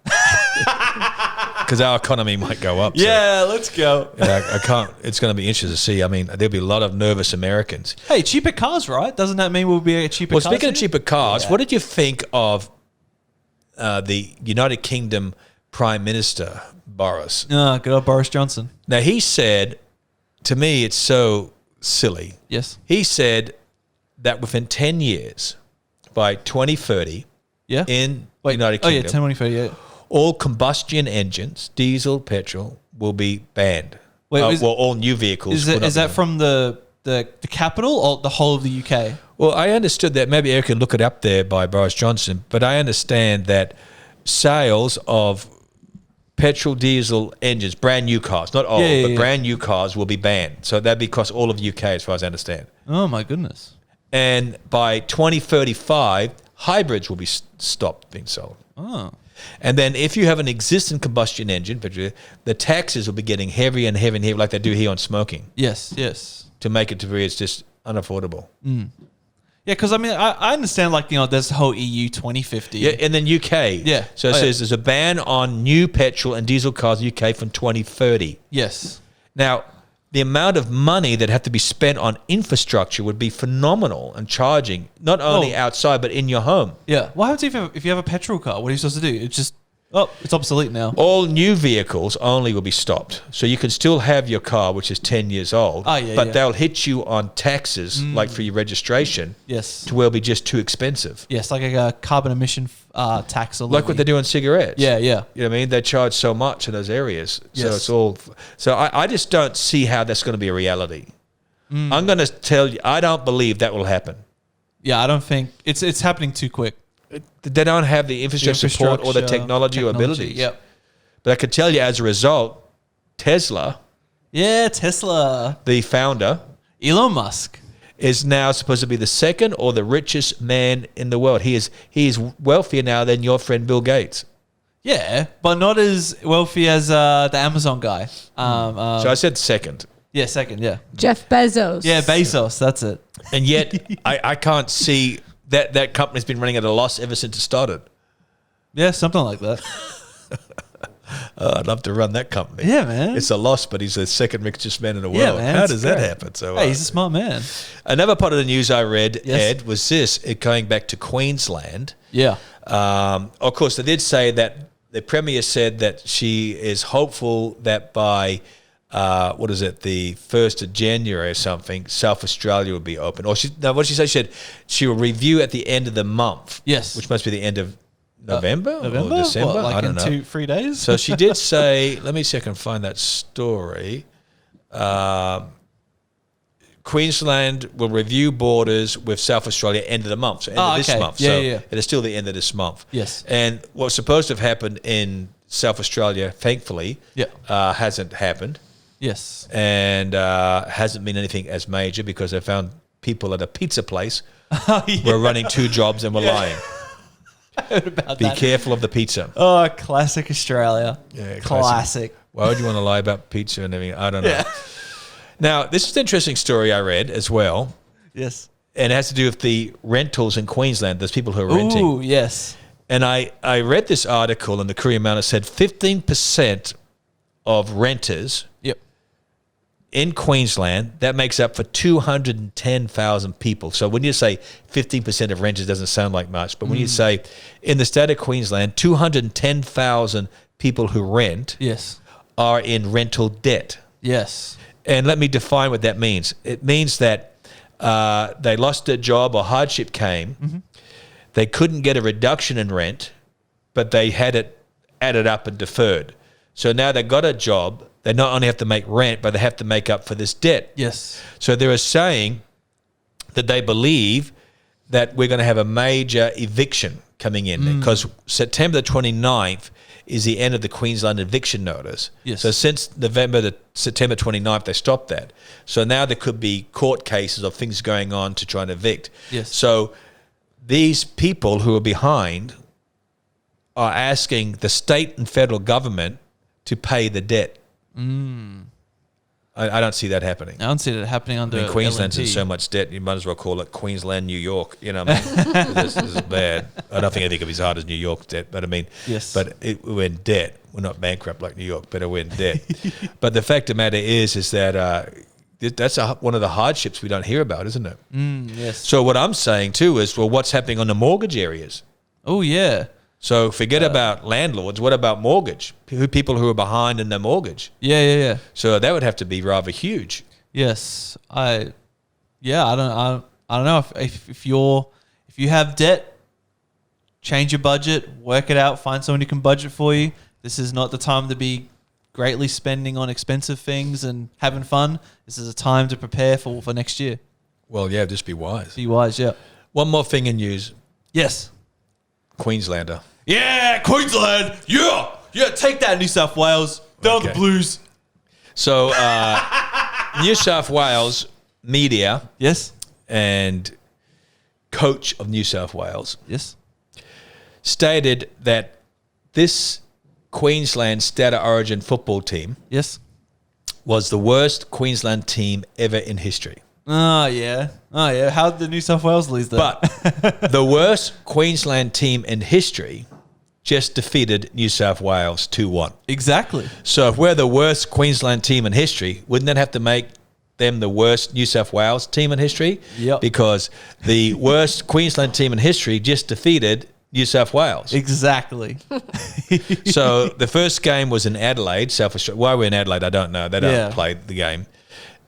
because our economy might go up. Yeah, let's go. I can't. It's going to be interesting to see. I mean, there'll be a lot of nervous Americans. Hey, cheaper cars, right? Doesn't that mean we'll be a cheaper? Well, cars speaking of here? cheaper cars, what did you think of the United Kingdom Prime Minister Boris? Good old Boris Johnson. Now he said, to me, it's so silly. Yes. He said that within 10 years, by 2030, Yeah. in United Kingdom, 2038. all combustion engines, diesel, petrol, will be banned. Wait, all new vehicles. Is will not is be that banned. from the capital or the whole of the UK? Well, I understood that. Maybe Eric can look it up there by Boris Johnson. But I understand that sales of petrol, diesel engines, brand new cars, not old, but brand new cars will be banned. So that'd be across all of the UK, as far as I understand. Oh my goodness. And by 2035, hybrids will be stopped being sold. Oh. And then if you have an existing combustion engine, the taxes will be getting heavier and heavier and heavier, like they do here on smoking, Yes. to make it to where it's just unaffordable. Yeah, because I mean, I understand, like, there's the whole EU 2050. Yeah, and then UK. Yeah. So it says there's a ban on new petrol and diesel cars in the UK from 2030. Yes. Now, the amount of money that have to be spent on infrastructure would be phenomenal, and charging not only outside but in your home. Yeah. What happens if you have a petrol car? What are you supposed to do? It's just, it's obsolete now. All new vehicles only will be stopped. So you can still have your car, which is 10 years old, but they'll hit you on taxes, like for your registration, Yes. to where it'll be just too expensive. Yes, like a carbon emission tax or Like what they do on cigarettes. Yeah. You know what I mean? They charge so much in those areas. So Yes. it's all. So I just don't see how that's going to be a reality. I'm going to tell you, I don't believe that will happen. Yeah, I don't think it's happening too quick. They don't have the infrastructure support or the technology or abilities. Yep. But I can tell you, as a result, Tesla, Yeah, Tesla. the founder, Elon Musk. is now supposed to be the second or the richest man in the world. He is wealthier now than your friend Bill Gates. Yeah, but not as wealthy as the Amazon guy. So I said second. Yeah, second, yeah. Jeff Bezos. Yeah, Bezos, that's it. And yet I can't see that company's been running at a loss ever since it started. Yeah, something like that. I'd love to run that company. Yeah, man. It's a loss, but he's the second richest man in the world. Yeah, man, How it's does that great. happen? So Hey, he's a smart man. another part of the news I read, Yes. Ed, was this, going back to Queensland. Yeah. Of course, they did say that the Premier said that she is hopeful that by, the 1st of January or something, South Australia will be open. Or what did she say? She said she will review at the end of the month. Yes. Which must be the end of November or December? What, like I don't know. 2-3 days? So she did say, let me see if I can find that story. Queensland will review borders with South Australia end of the month, so end of this month. Yeah, so yeah. it is still the end of this month. Yes. And what's supposed to have happened in South Australia, thankfully, hasn't happened. Yes. And hasn't been anything as major because they found people at a pizza place were running 2 jobs and were lying. About Be that. careful of the pizza. Oh, classic Australia. Yeah, classic. Why would you want to lie about pizza and everything? I don't know. Yeah. Now, this is an interesting story I read as well. Yes. And it has to do with the rentals in Queensland. There's people who are renting. Ooh, yes. And I read this article in the Courier Mail. It said 15% of renters in Queensland, that makes up for 210,000 people. So when you say 15% of renters, doesn't sound like much. But when you say in the state of Queensland, 210,000 people who rent are in rental debt. Yes. And let me define what that means. It means that they lost their job or hardship came. Mm-hmm. They couldn't get a reduction in rent, but they had it added up and deferred. So now they got a job. They not only have to make rent, but they have to make up for this debt. Yes. So they were saying that they believe that we're going to have a major eviction coming in because September the 29th is the end of the Queensland eviction notice. Yes. So since September 29th, they stopped that. So now there could be court cases or things going on to try and evict. Yes. So these people who are behind are asking the state and federal government to pay the debt. I don't see that happening. I don't see that happening under Queensland's in LNT. so much debt, you might as well call it Queensland, New York. You know what I mean? This is bad. I don't think anything could be as hard as New York's debt, but I mean, Yes. but we're in debt. We're not bankrupt like New York, but we're in debt. But the fact of the matter is that that's one of the hardships we don't hear about, isn't it? Yes. So what I'm saying too is, well, what's happening on the mortgage areas? Oh, yeah. So forget about landlords. What about mortgage? People who are behind in their mortgage. Yeah. So that would have to be rather huge. Yes. I don't know if you have debt, change your budget, work it out, find someone who can budget for you. This is not the time to be greatly spending on expensive things and having fun. This is a time to prepare for next year. Well, yeah, just be wise. Be wise, yeah. One more thing in news. Yes. Queenslander. Yeah, Queensland. Yeah. Take that, New South Wales. Down Okay. the Blues. So New South Wales media Yes. and coach of New South Wales Yes. stated that this Queensland State of Origin football team Yes. was the worst Queensland team ever in history. Oh, yeah. How did the New South Wales lose that? But the worst Queensland team in history just defeated New South Wales 2-1. Exactly. So if we're the worst Queensland team in history, wouldn't that have to make them the worst New South Wales team in history? Yep. Because the worst Queensland team in history just defeated New South Wales. Exactly. So the first game was in Adelaide, South Australia. Why we're in Adelaide, I don't know. They don't play the game.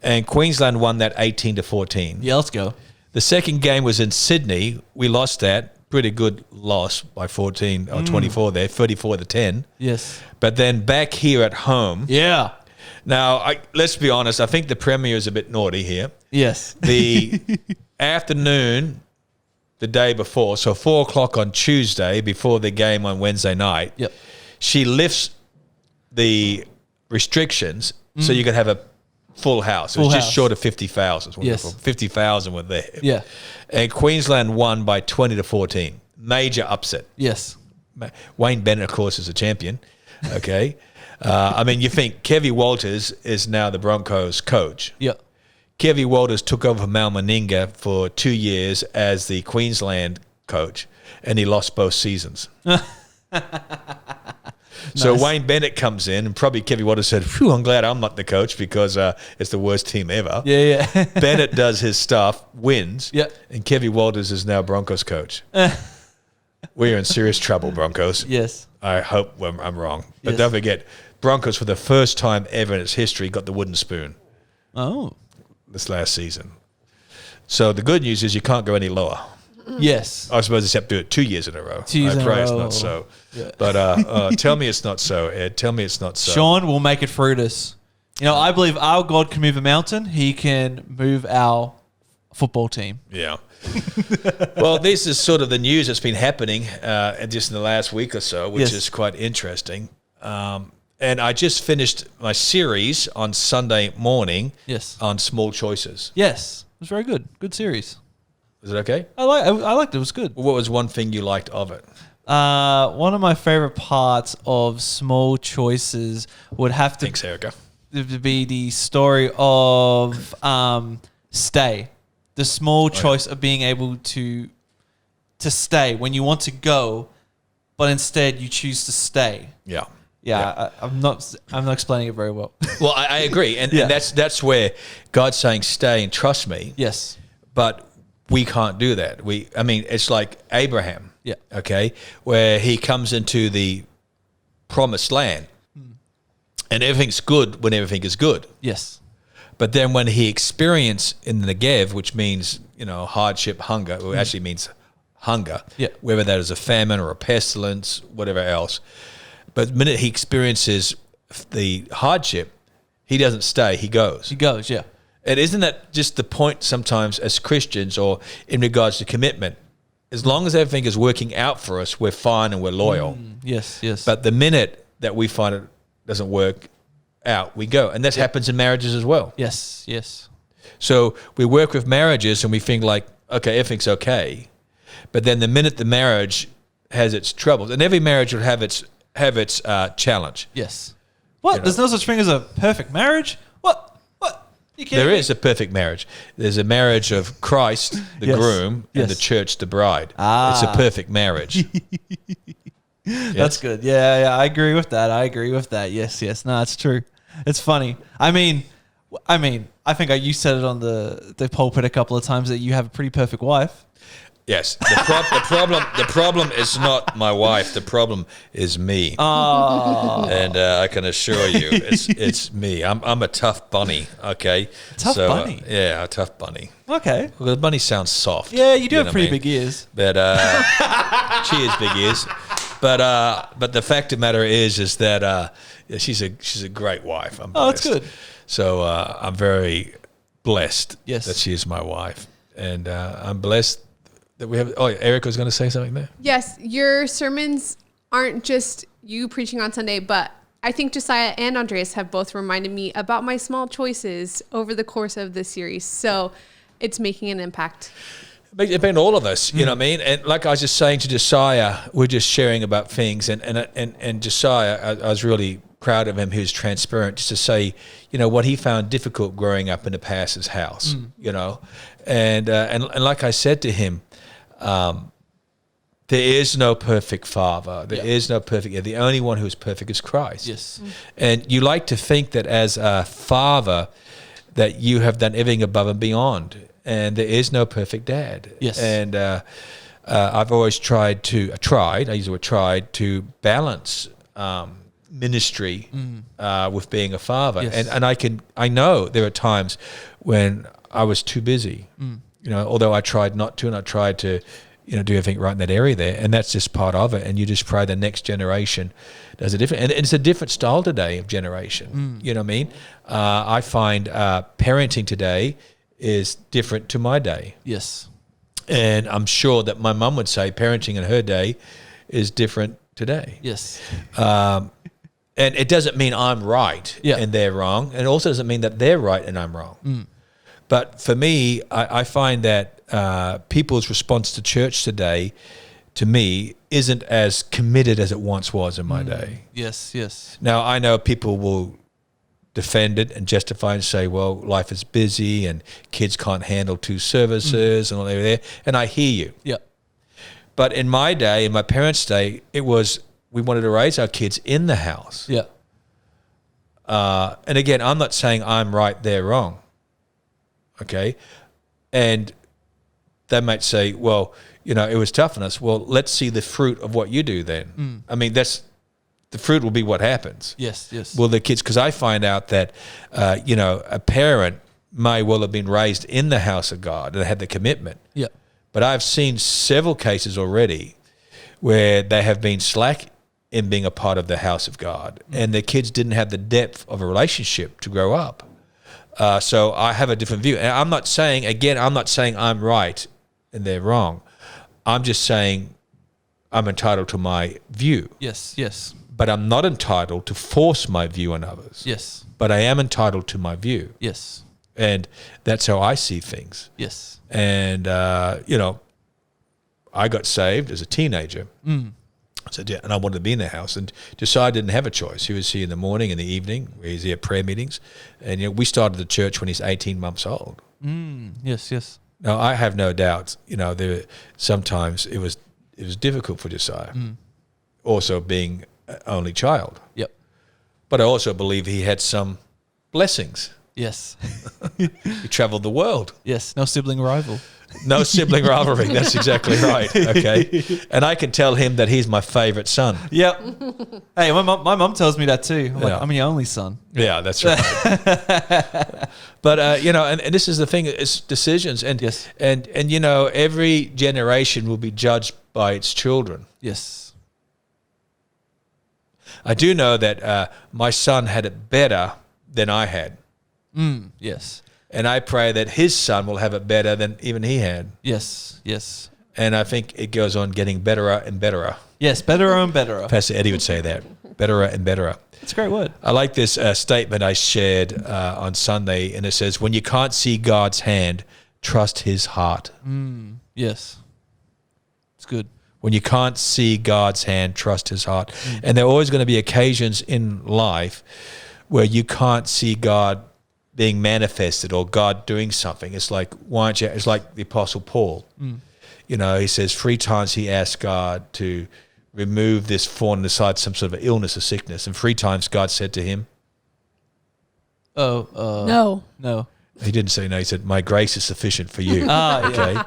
And Queensland won that 18-14. Yeah, let's go. The second game was in Sydney. We lost that. Pretty good loss by 14 or 24 there, 34-10. Yes. But then back here at home. Yeah. Now, let's be honest. I think the Premier is a bit naughty here. Yes. The afternoon, the day before, so 4 o'clock on Tuesday before the game on Wednesday night, Yep. she lifts the restrictions so you could have a full house. It was Full just house. short of 50,000. Yes. 50,000 were there. Yeah. And Queensland won by 20-14. Major upset. Yes. Wayne Bennett, of course, is a champion. Okay. I mean, you think Kevy Walters is now the Broncos coach. Yep. Kevy Walters took over from Mal Meninga for 2 years as the Queensland coach, and he lost both seasons. So Nice. Wayne Bennett comes in, and probably Kevy Walters said, "Phew, I'm glad I'm not the coach because it's the worst team ever." Yeah. Bennett does his stuff, wins, Yep. and Kevy Walters is now Broncos coach. We are in serious trouble, Broncos. Yes. I hope I'm wrong. But Yes. don't forget, Broncos, for the first time ever in its history, got the wooden spoon Oh. this last season. So the good news is you can't go any lower. Yes. I suppose except do it 2 years in a row. 2 years I in a pray it's row. not so. Yeah. But tell me it's not so, Ed. Tell me it's not so. Sean will make it through this. You know, I believe our God can move a mountain. He can move our football team. Yeah. Well, this is sort of the news that's been happening just in the last week or so, which Yes. is quite interesting. And I just finished my series on Sunday morning Yes. on small choices. Yes. It was very good. Good series. Is it okay? I liked it. It was good. What was one thing you liked of it? One of my favorite parts of Small Choices would have to Thanks, Erica. be the story of stay. The small choice of being able to stay when you want to go, but instead you choose to stay. Yeah. Yeah. I'm not explaining it very well. Well, I agree, and, Yeah. and that's where God's saying, "Stay and trust me." Yes. But we can't do that. I mean, it's like Abraham. Yeah. Okay, where he comes into the promised land, and everything's good when everything is good. Yes. But then when he experiences in the Negev, which means hardship, hunger, or actually means hunger, Yeah. whether that is a famine or a pestilence, whatever else. But the minute he experiences the hardship, he doesn't stay, he goes. He goes, yeah. And isn't that just the point sometimes as Christians or in regards to commitment? As long as everything is working out for us, we're fine and we're loyal. Yes, yes. But the minute that we find it doesn't work out, we go. And that happens in marriages as well. yes, yes. So we work with marriages and we think like, okay, everything's okay. But then the minute the marriage has its troubles, and every marriage will have its challenge. Yes. What? There's no such thing as a perfect marriage? What? There is a perfect marriage. There's a marriage of Christ, the Yes. groom, and Yes. the church, the bride. Ah. It's a perfect marriage. That's good. Yeah, I agree with that. Yes. No, it's true. It's funny. I mean, I think you said it on the pulpit a couple of times that you have a pretty perfect wife. Yes. The problem is not my wife. The problem is me. Oh, And I can assure you, it's me. I'm a tough bunny. Okay. Tough bunny? Yeah, a tough bunny. okay. Well, the bunny sounds soft. Yeah, you do know have what pretty I mean? big ears. But she has big ears. But the fact of the matter is that she's a great wife. I'm Oh, that's blessed. good. So I'm very blessed Yes. that she is my wife, and I'm blessed that we have. Oh, Erica was going to say something there. Yes, your sermons aren't just you preaching on Sunday, but I think Josiah and Andreas have both reminded me about my small choices over the course of this series. So it's making an impact. It's been all of us, you know what I mean? And like I was just saying to Josiah, we're just sharing about things. And Josiah, I was really proud of him. He was transparent just to say, you know, what he found difficult growing up in the pastor's house, you know. And like I said to him, there is no perfect father. There is no perfect. The only one who is perfect is Christ. Yes. And you like to think that as a father that you have done everything above and beyond. And there is no perfect dad. Yes. And I've always tried to balance ministry with being a father. Yes. And I know there are times when I was too busy, you know, although I tried not to, and I tried to, you know, do everything right in that area there. And that's just part of it. And you just pray the next generation does a different, and it's a different style today of generation. You know what I mean? I find parenting today is different to my day. Yes. And I'm sure that my mum would say parenting in her day is different today. Yes. And it doesn't mean I'm right and they're wrong. And it also doesn't mean that they're right and I'm wrong. But for me, I find that people's response to church today, to me, isn't as committed as it once was in my day. Yes. Now, I know people will defend it and justify and say, well, life is busy and kids can't handle 2 services and all that there. And I hear you. Yeah. But in my day, in my parents' day, it was we wanted to raise our kids in the house. Yeah. And again, I'm not saying I'm right, they're wrong. Okay? And they might say, well, you know, it was tough on us. Well, let's see the fruit of what you do then. I mean, the fruit will be what happens. Yes. Well, the kids, because I find out that, you know, a parent may well have been raised in the house of God and had the commitment. Yeah. But I've seen several cases already where they have been slack in being a part of the house of God, and the kids didn't have the depth of a relationship to grow up. So I have a different view. And I'm not saying I'm right and they're wrong. I'm just saying I'm entitled to my view. Yes. But I'm not entitled to force my view on others. Yes. But I am entitled to my view. Yes. And that's how I see things. Yes. And, you know, I got saved as a teenager. So, and I wanted to be in the house. And Josiah didn't have a choice. He was here in the morning and the evening. He was here at prayer meetings. And, you know, we started the church when he's 18 months old. Yes. Now, I have no doubts, you know, sometimes it was difficult for Josiah. Also being an only child. Yep. But I also believe he had some blessings. Yes. He traveled the world. Yes. No sibling rival. No sibling rivalry. That's exactly right. Okay. And I can tell him that he's my favorite son. Yep. Hey, my mom tells me that too. I'm like, Yeah. I'm your only son. Yeah, that's right. But, you know, and this is the thing, it's decisions. And, Yes. and, you know, every generation will be judged by its children. Yes. I do know that my son had it better than I had. Yes. And I pray that his son will have it better than even he had. Yes. And I think it goes on getting betterer and betterer. Yes. Betterer and betterer. Pastor Eddie would say that. Betterer and betterer. It's a great word. I like this statement I shared on Sunday, and it says, when you can't see God's hand, trust his heart. Yes. It's good. When you can't see God's hand, trust his heart. And there are always going to be occasions in life where you can't see God being manifested or God doing something. It's like, why aren't you? It's like the Apostle Paul. You know, he says 3 times he asked God to remove this thorn inside, some sort of illness or sickness, and 3 times God said to him, No. he didn't say no. He said, "My grace is sufficient for you." Okay,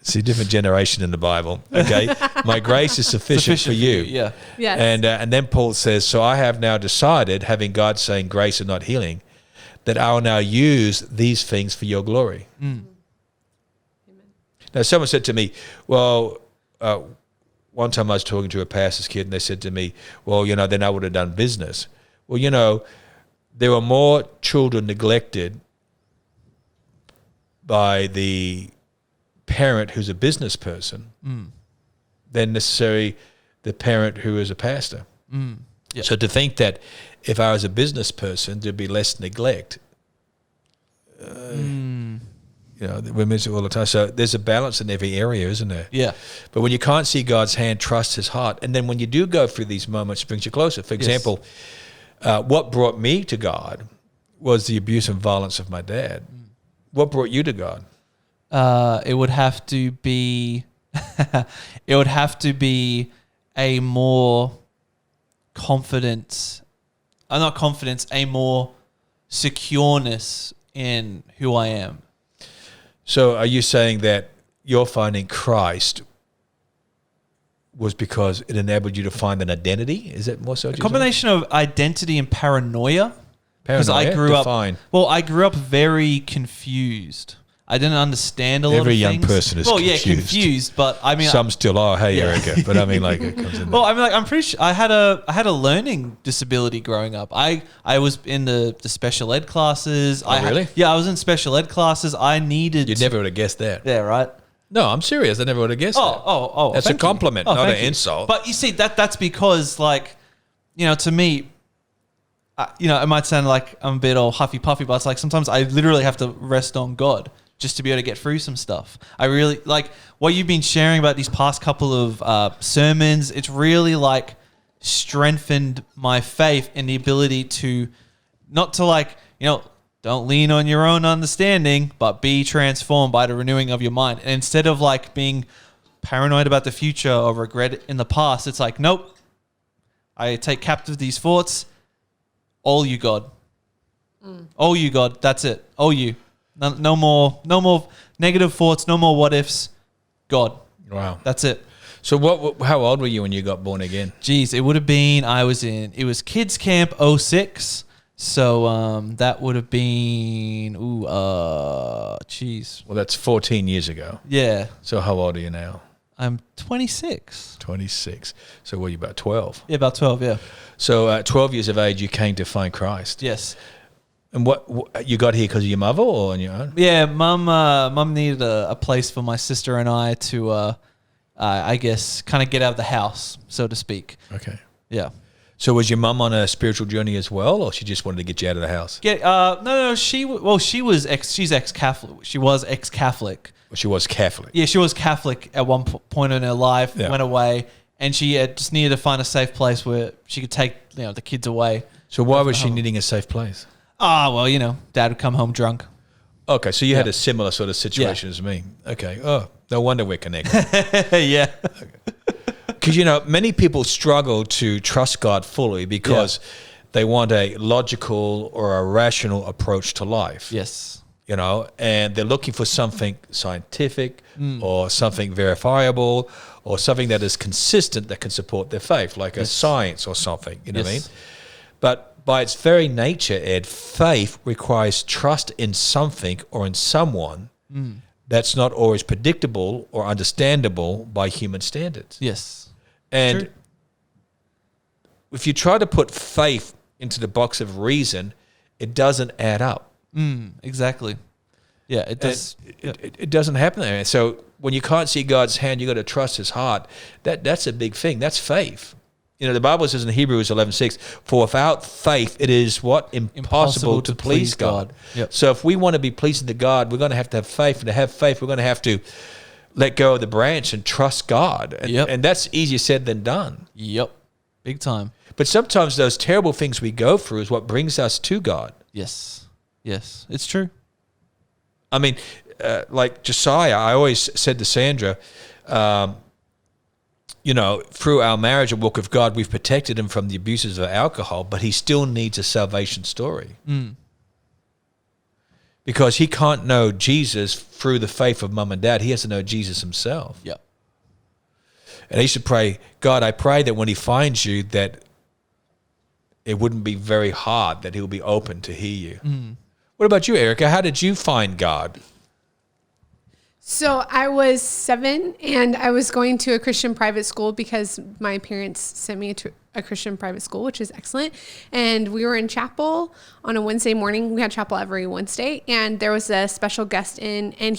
see, different generation in the Bible. Okay, my grace is sufficient for you. Yeah. Yes. And then Paul says, "So I have now decided, having God saying grace and not healing, that I will now use these things for your glory." Now, someone said to me, "Well." One time I was talking to a pastor's kid, and they said to me, "Well, you know, then I would have done business." Well, you know, there were more children neglected by the parent who's a business person than necessarily the parent who is a pastor. Yeah. So to think that if I was a business person, there'd be less neglect. You know, we miss it all the time. So there's a balance in every area, isn't there? Yeah. But when you can't see God's hand, trust his heart. And then when you do go through these moments, it brings you closer. For example, what brought me to God was the abuse and violence of my dad. What brought you to God? It would have to be it would have to be a more confidence, not confidence, a more secureness in who I am. So are you saying that your finding Christ was because it enabled you to find an identity? Is that more so? A combination of identity and paranoia. Because I grew Define. up. Well, I grew up very confused. I didn't understand a lot of things. Every young person is confused. Yeah, confused. But I mean, some still are. Hey, Erica. But I mean, like, it comes in. Well, I mean, like, I'm pretty sure I had a learning disability growing up. I was in the special ed classes. Really? Yeah, I was in special ed classes. I needed. You never would have guessed that. Yeah, right. No, I'm serious. I never would have guessed that. Oh. That's a thank you. compliment, not an insult. But you see, that's because, like, you know, to me, you know, it might sound like I'm a bit all huffy puffy, but it's like sometimes I literally have to rest on God just to be able to get through some stuff. I really like what you've been sharing about these past couple of sermons. It's really like strengthened my faith in the ability to not to, like, you know, don't lean on your own understanding, but be transformed by the renewing of your mind. And instead of like being paranoid about the future or regret in the past, it's like, nope, I take captive these thoughts. All you, God. All you, God. That's it. All you. No more negative thoughts. No more what ifs. God. Wow. That's it. So how old were you when you got born again? Geez, it would have been, it was kids camp 06. So that would have been, geez. Well, that's 14 years ago. Yeah. So how old are you now? I'm 26. 26. So what are you, about 12? Yeah, about 12, yeah. So at 12 years of age, you came to find Christ. Yes. And what you got here because of your mother or on your own? Yeah, mum needed a place for my sister and I to, I guess, kind of get out of the house, so to speak. Okay. Yeah. So was your mum on a spiritual journey as well, or she just wanted to get you out of the house? No, she's ex-Catholic. She was ex-Catholic. Well, she was Catholic. Yeah, she was Catholic at one point in her life, went away, and she just needed to find a safe place where she could take, you know, the kids away. So why was she needing a safe place? Well, you know, Dad would come home drunk. Okay, so you had a similar sort of situation as me. Okay. Oh, no wonder we're connected. Yeah. Because, you know, many people struggle to trust God fully because they want a logical or a rational approach to life. Yes. You know, and they're looking for something scientific or something verifiable or something that is consistent that can support their faith, like a science or something, you know what I mean? But by its very nature, Ed, faith requires trust in something or in someone that's not always predictable or understandable by human standards. Yes. And True. if you try to put faith into the box of reason, it doesn't add up. Exactly. Yeah, it does. It doesn't happen there. So when you can't see God's hand, you got to trust his heart. That's a big thing. That's faith. You know, the Bible says in Hebrews 11:6, for without faith, it is what? Impossible to please God. Yep. So if we want to be pleasing to God, we're going to have faith. And to have faith, we're going to have to let go of the branch and trust God. And, and that's easier said than done. Yep. Big time. But sometimes those terrible things we go through is what brings us to God. Yes. Yes, it's true. I mean, like Josiah, I always said to Sandra, through our marriage and walk with God, we've protected him from the abuses of alcohol, but he still needs a salvation story. Because he can't know Jesus through the faith of mom and dad. He has to know Jesus himself. Yep. And he should pray, God, I pray that when he finds you, that it wouldn't be very hard, that he'll be open to hear you. What about you, Erica? How did you find God? So I was 7 and I was going to a Christian private school because my parents sent me to a Christian private school, which is excellent. And we were in chapel on a Wednesday morning. We had chapel every Wednesday, and there was a special guest in, and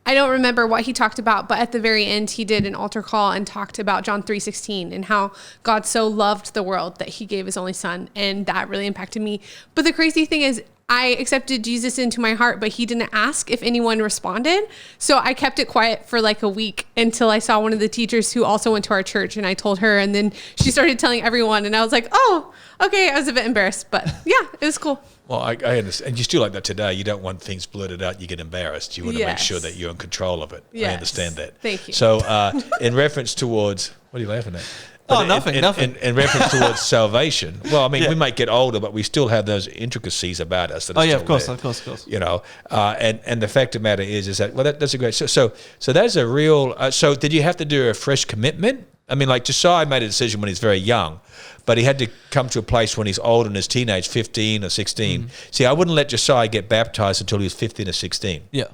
I don't remember what he talked about, but at the very end, he did an altar call and talked about John 3:16 and how God so loved the world that he gave his only son. And that really impacted me. But the crazy thing is, I accepted Jesus into my heart, but he didn't ask if anyone responded. So I kept it quiet for like a week until I saw one of the teachers who also went to our church, and I told her, and then she started telling everyone, and I was like, oh, okay. I was a bit embarrassed, but yeah, it was cool. Well, I understand. And you still like that today. You don't want things blurted out. You get embarrassed. You want to make sure that you're in control of it. Yes. I understand that. Thank you. So in reference towards, what are you laughing at? But nothing. In reference towards salvation. Well, I mean, we might get older, but we still have those intricacies about us. That are of course. And the fact of the matter is that, well, that's a great, so that's a real, so did you have to do a fresh commitment? I mean, like Josiah made a decision when he's very young, but he had to come to a place when he's old in his teenage, 15 or 16. See, I wouldn't let Josiah get baptized until he was 15 or 16. Yeah.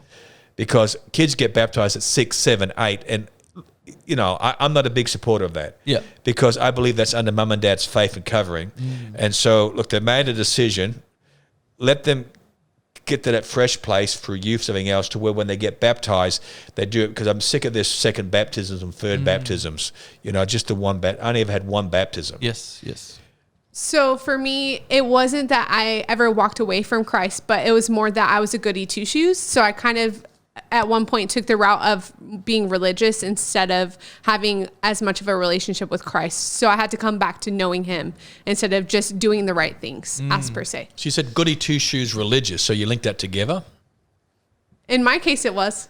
Because kids get baptized at 6, 7, 8, and I'm not a big supporter of that. Yeah. Because I believe that's under mum and dad's faith and covering. And so, look, they made a decision. Let them get to that fresh place through youth, something else, to where when they get baptized, they do it, because I'm sick of this second baptisms and third baptisms. Just the one I only ever had one baptism. Yes. So for me, it wasn't that I ever walked away from Christ, but it was more that I was a goody two-shoes. So I kind of, at one point, took the route of being religious instead of having as much of a relationship with Christ. So I had to come back to knowing him instead of just doing the right things, as per se. She said goody two-shoes religious, so you linked that together? In my case, it was.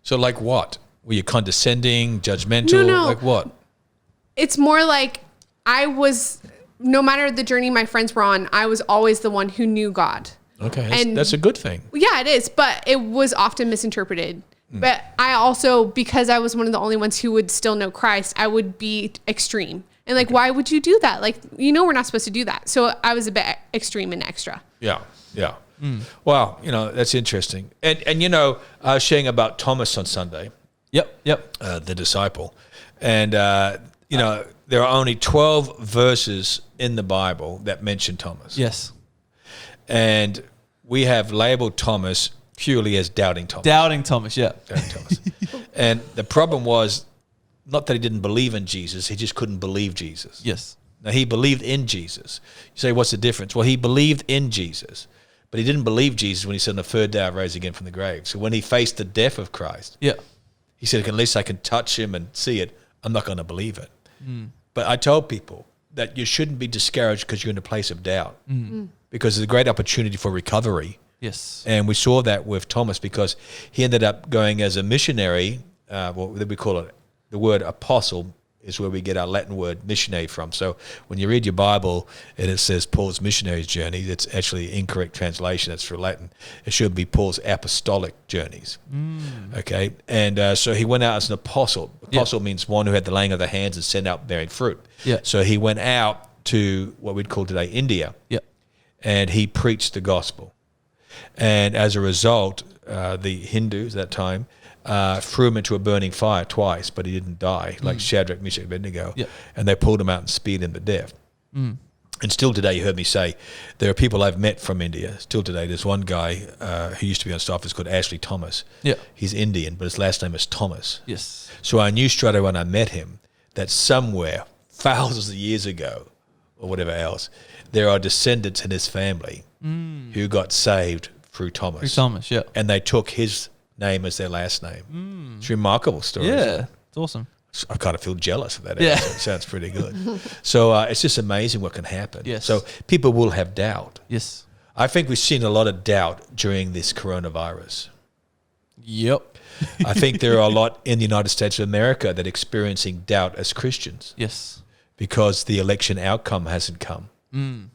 So like what? Were you condescending, judgmental? No. Like what? It's more like I was, no matter the journey my friends were on, I was always the one who knew God. Okay, that's a good thing. Yeah, it is, but it was often misinterpreted. But I also, because I was one of the only ones who would still know Christ, I would be extreme. And like, why would you do that? Like, we're not supposed to do that. So I was a bit extreme and extra. Yeah. Wow, that's interesting. And I was sharing about Thomas on Sunday. Yep. The disciple. And, there are only 12 verses in the Bible that mention Thomas. Yes. And we have labeled Thomas purely as Doubting Thomas. Doubting Thomas. And the problem was not that he didn't believe in Jesus, he just couldn't believe Jesus. Yes. Now, he believed in Jesus. You say, what's the difference? Well, he believed in Jesus, but he didn't believe Jesus when he said, on the third day I rose again from the grave. So when he faced the death of Christ, he said, at least I can touch him and see it. I'm not going to believe it. But I told people that you shouldn't be discouraged because you're in a place of doubt. Because there's a great opportunity for recovery. Yes. And we saw that with Thomas, because he ended up going as a missionary. We call it, the word apostle is where we get our Latin word missionary from. So when you read your Bible and it says Paul's missionary's journey, it's actually an incorrect translation. That's for Latin. It should be Paul's apostolic journeys. Okay. And so he went out as an apostle. Apostle means one who had the laying of the hands and sent out bearing fruit. Yeah. So he went out to what we'd call today India. Yeah. And he preached the gospel. And as a result, the Hindus at that time threw him into a burning fire twice, but he didn't die, like Shadrach, Meshach, and Abednego. Yeah. And they pulled him out and speared him to death. And still today, you heard me say, there are people I've met from India. Still today, there's one guy who used to be on staff, it's called Ashley Thomas. Yeah. He's Indian, but his last name is Thomas. Yes. So I knew straight away when I met him that somewhere, thousands of years ago, or whatever else, there are descendants in his family who got saved through Thomas. Yeah. And they took his name as their last name. It's a remarkable story. Yeah, it's awesome. I kind of feel jealous of that. Yeah. Answer. It sounds pretty good. So it's just amazing what can happen. Yes. So people will have doubt. Yes. I think we've seen a lot of doubt during this coronavirus. Yep. I think there are a lot in the United States of America that are experiencing doubt as Christians Yes. because the election outcome hasn't come. And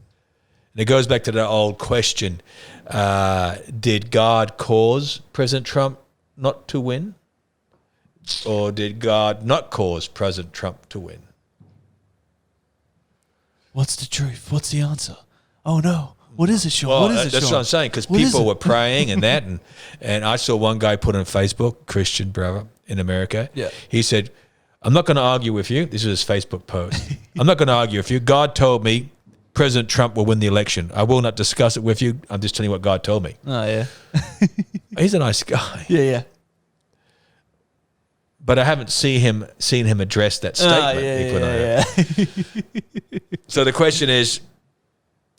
it goes back to the old question, did God cause President Trump not to win? Or did God not cause President Trump to win? What's the truth? What's the answer? Oh, no. What is it, Shaun? Well, what is it, that's Shaun? what I'm saying, because What is people it? were praying and that, and I saw one guy put on Facebook, Christian brother in America. Yeah. He said, I'm not going to argue with you. This is his Facebook post. I'm not going to argue with you. God told me President Trump will win the election. I will not discuss it with you. I'm just telling you what God told me. Oh, yeah. He's a nice guy. Yeah. But I haven't seen him address that statement he put on there. So the question is,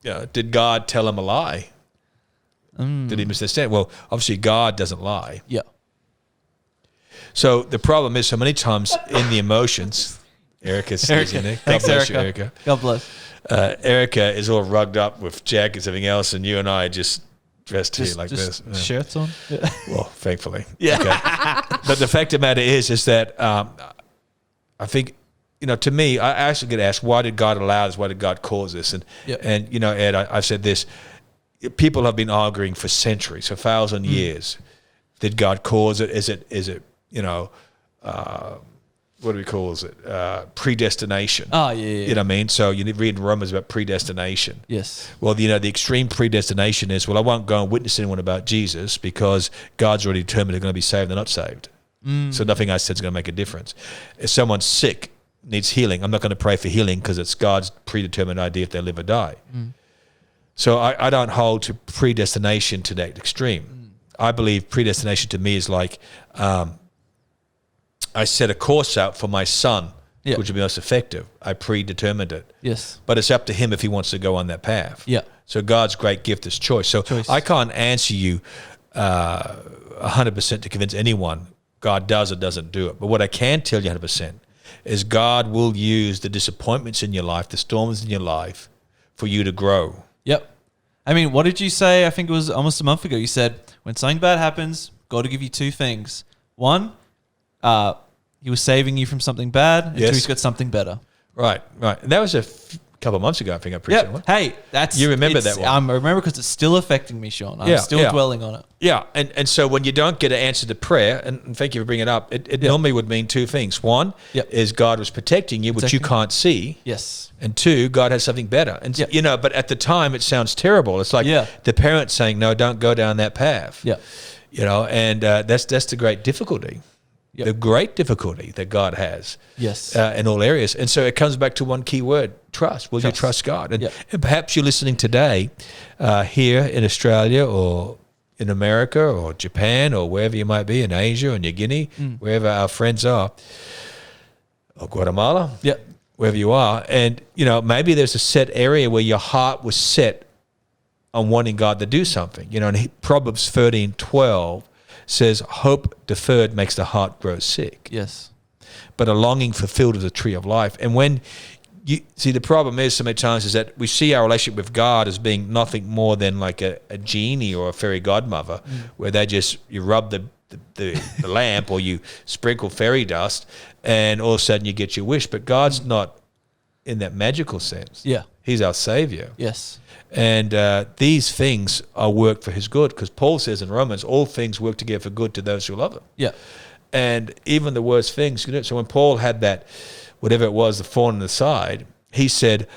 did God tell him a lie? Did he misunderstand? Well, obviously God doesn't lie. Yeah. So the problem is, so many times in the emotions, Erica's sneezing there. God Thanks, bless you, Erica. Erica. God bless. Erica is all rugged up with jackets and everything else, and you and I are just dressed here like this. Yeah. Shirts on. Yeah. Well, thankfully. Yeah. Okay. But the fact of the matter is that I think, to me, I actually get asked, why did God allow this? Why did God cause this? And, Ed, I've said this. People have been arguing for centuries, for 1,000 years. Did God cause it? Is it what do we call it? Predestination. Oh, yeah. You know what I mean? So you read in Romans about predestination. Yes. Well, the extreme predestination is, I won't go and witness anyone about Jesus because God's already determined they're going to be saved, they're not saved. So nothing I said is going to make a difference. If someone's sick, needs healing, I'm not going to pray for healing because it's God's predetermined idea if they live or die. So I don't hold to predestination to that extreme. I believe predestination to me is like, I set a course out for my son, which would be most effective. I predetermined it. Yes. But it's up to him if he wants to go on that path. Yeah. So God's great gift is choice. So I can't answer you 100% to convince anyone God does or doesn't do it. But what I can tell you 100% is God will use the disappointments in your life, the storms in your life, for you to grow. Yep. I mean, what did you say? I think it was almost a month ago. You said, when something bad happens, God will give you two things. One, he was saving you from something bad, and two, he's got something better. Right. And that was a couple of months ago, I think I preached that one. Hey, you remember that one. I remember because it's still affecting me, Shaun. I'm still dwelling on it. Yeah, and so when you don't get an answer to prayer, and thank you for bringing it up, it normally would mean two things. One is God was protecting you, which you can't see. Yes. And two, God has something better. And but at the time it sounds terrible. It's like the parents saying, no, don't go down that path. Yeah. And that's the great difficulty. Yep. The great difficulty that God has in all areas. And so it comes back to one key word, trust. Will you trust God? And perhaps you're listening today here in Australia or in America or Japan or wherever you might be, in Asia or New Guinea, wherever our friends are, or Guatemala, wherever you are. And, maybe there's a set area where your heart was set on wanting God to do something. And Proverbs 13:12 says, hope deferred makes the heart grow sick. Yes. But a longing fulfilled is a tree of life. And when you see, the problem is so many times is that we see our relationship with God as being nothing more than like a genie or a fairy godmother, where you rub the lamp or you sprinkle fairy dust and all of a sudden you get your wish. But God's not in that magical sense. Yeah. He's our savior. Yes. And these things are work for his good, because Paul says in Romans, all things work together for good to those who love him. Yeah. And even the worst things. So when Paul had that, whatever it was, the thorn in the side, he said,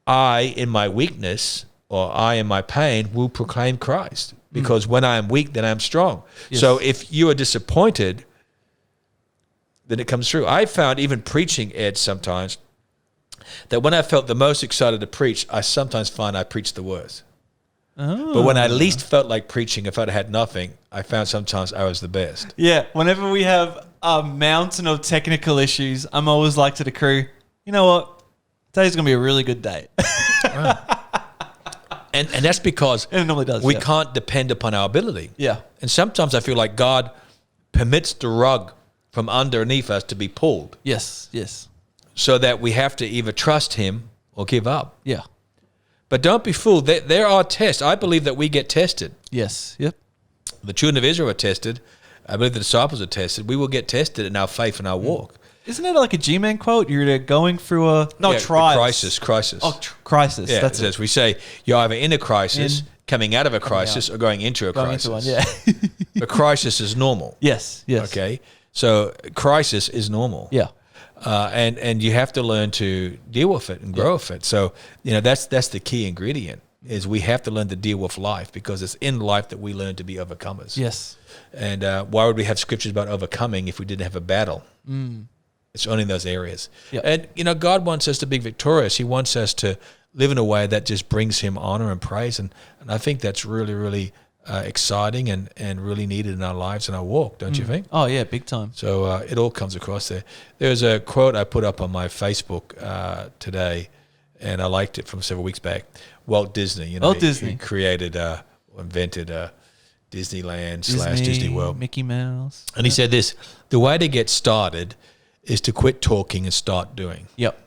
I in my weakness, or I in my pain, will proclaim Christ. Because when I am weak, then I am strong. Yes. So if you are disappointed, then it comes through. I found even preaching, Ed, sometimes, that when I felt the most excited to preach, I sometimes find I preached the worst. Oh. But when I least felt like preaching, if I had nothing, I found sometimes I was the best. Yeah, whenever we have a mountain of technical issues, I'm always like to the crew, you know what? Today's going to be a really good day. Right. And that's because it normally does, we can't depend upon our ability. Yeah. And sometimes I feel like God permits the rug from underneath us to be pulled, Yes. Yes. so that we have to either trust him or give up. Yeah. But don't be fooled. There are tests. I believe that we get tested. Yes. Yep. The children of Israel are tested. I believe the disciples are tested. We will get tested in our faith and our walk. Isn't it like a G-Man quote? You're going through a trials. Crisis. Oh, crisis. Yeah, That's as it. we say, you're either in a crisis, coming out of a crisis, or going into a Going crisis. into one, yeah. But crisis is normal. Yes. Yes. Okay, so crisis is normal. Yeah. And you have to learn to deal with it and grow with it. So that's the key ingredient. Is we have to learn to deal with life, because it's in life that we learn to be overcomers. Yes. And why would we have scriptures about overcoming if we didn't have a battle? It's only in those areas. Yep. And God wants us to be victorious. He wants us to live in a way that just brings him honor and praise. And I think that's really, really exciting and really needed in our lives and our walk, don't you think? Oh yeah, big time. So it all comes across there. There's a quote I put up on my Facebook today, and I liked it from several weeks back. Walt Disney, Walt Disney who created, invented Disneyland / Disney World. Mickey Mouse. And he said this: the way to get started is to quit talking and start doing. Yep.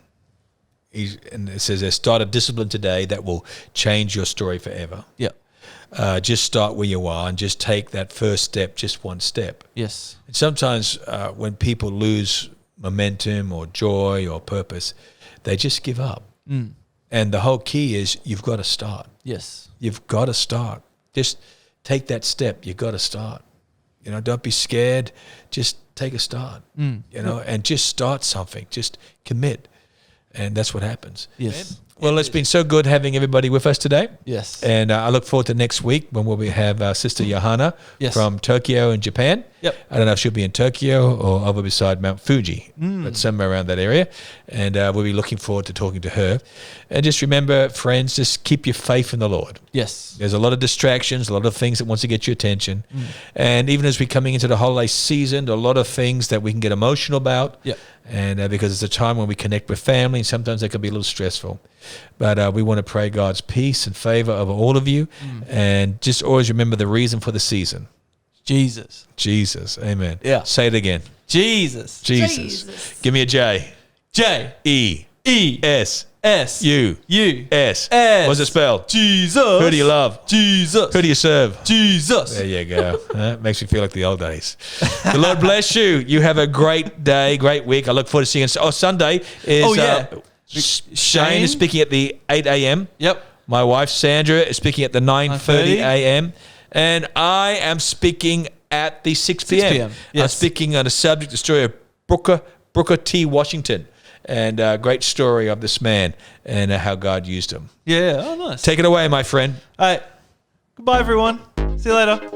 And it says, start a discipline today that will change your story forever. Yep. Just start where you are and just take that first step, just one step. Yes. And sometimes when people lose momentum or joy or purpose, they just give up. And the whole key is you've got to start. Yes. You've got to start. Just take that step. You've got to start. Don't be scared. Just take a start. And just start something. Just commit. And that's what happens. Yes. Well, it's been so good having everybody with us today. Yes. And I look forward to next week when we'll have Sister Johanna from Tokyo in Japan. Yep. I don't know if she'll be in Tokyo or over beside Mount Fuji, but somewhere around that area. And we'll be looking forward to talking to her. And just remember, friends, just keep your faith in the Lord. Yes. There's a lot of distractions, a lot of things that wants to get your attention. And even as we're coming into the holiday season, there are a lot of things that we can get emotional about. Yep. And because it's a time when we connect with family, and sometimes that can be a little stressful. But we want to pray God's peace and favor over all of you. And just always remember the reason for the season. Jesus. Jesus. Amen. Yeah. Say it again. Jesus. Jesus. Give me a J. J. E. E. S. S. U. U. S. S. What's it spelled? Jesus. Who do you love? Jesus. Who do you serve? Jesus. There you go. Makes me feel like the old days. The Lord bless you. You have a great day, great week. I look forward to seeing you. Sunday is Shane is speaking at the 8 a.m. Yep. My wife, Sandra, is speaking at the 9:30 a.m. And I am speaking at the 6 p.m. 6 p.m. Yes. I'm speaking on a subject, the story of Booker T. Washington. And a great story of this man and how God used him. Yeah. Oh, nice. Take it away, my friend. All right. Goodbye, everyone. See you later.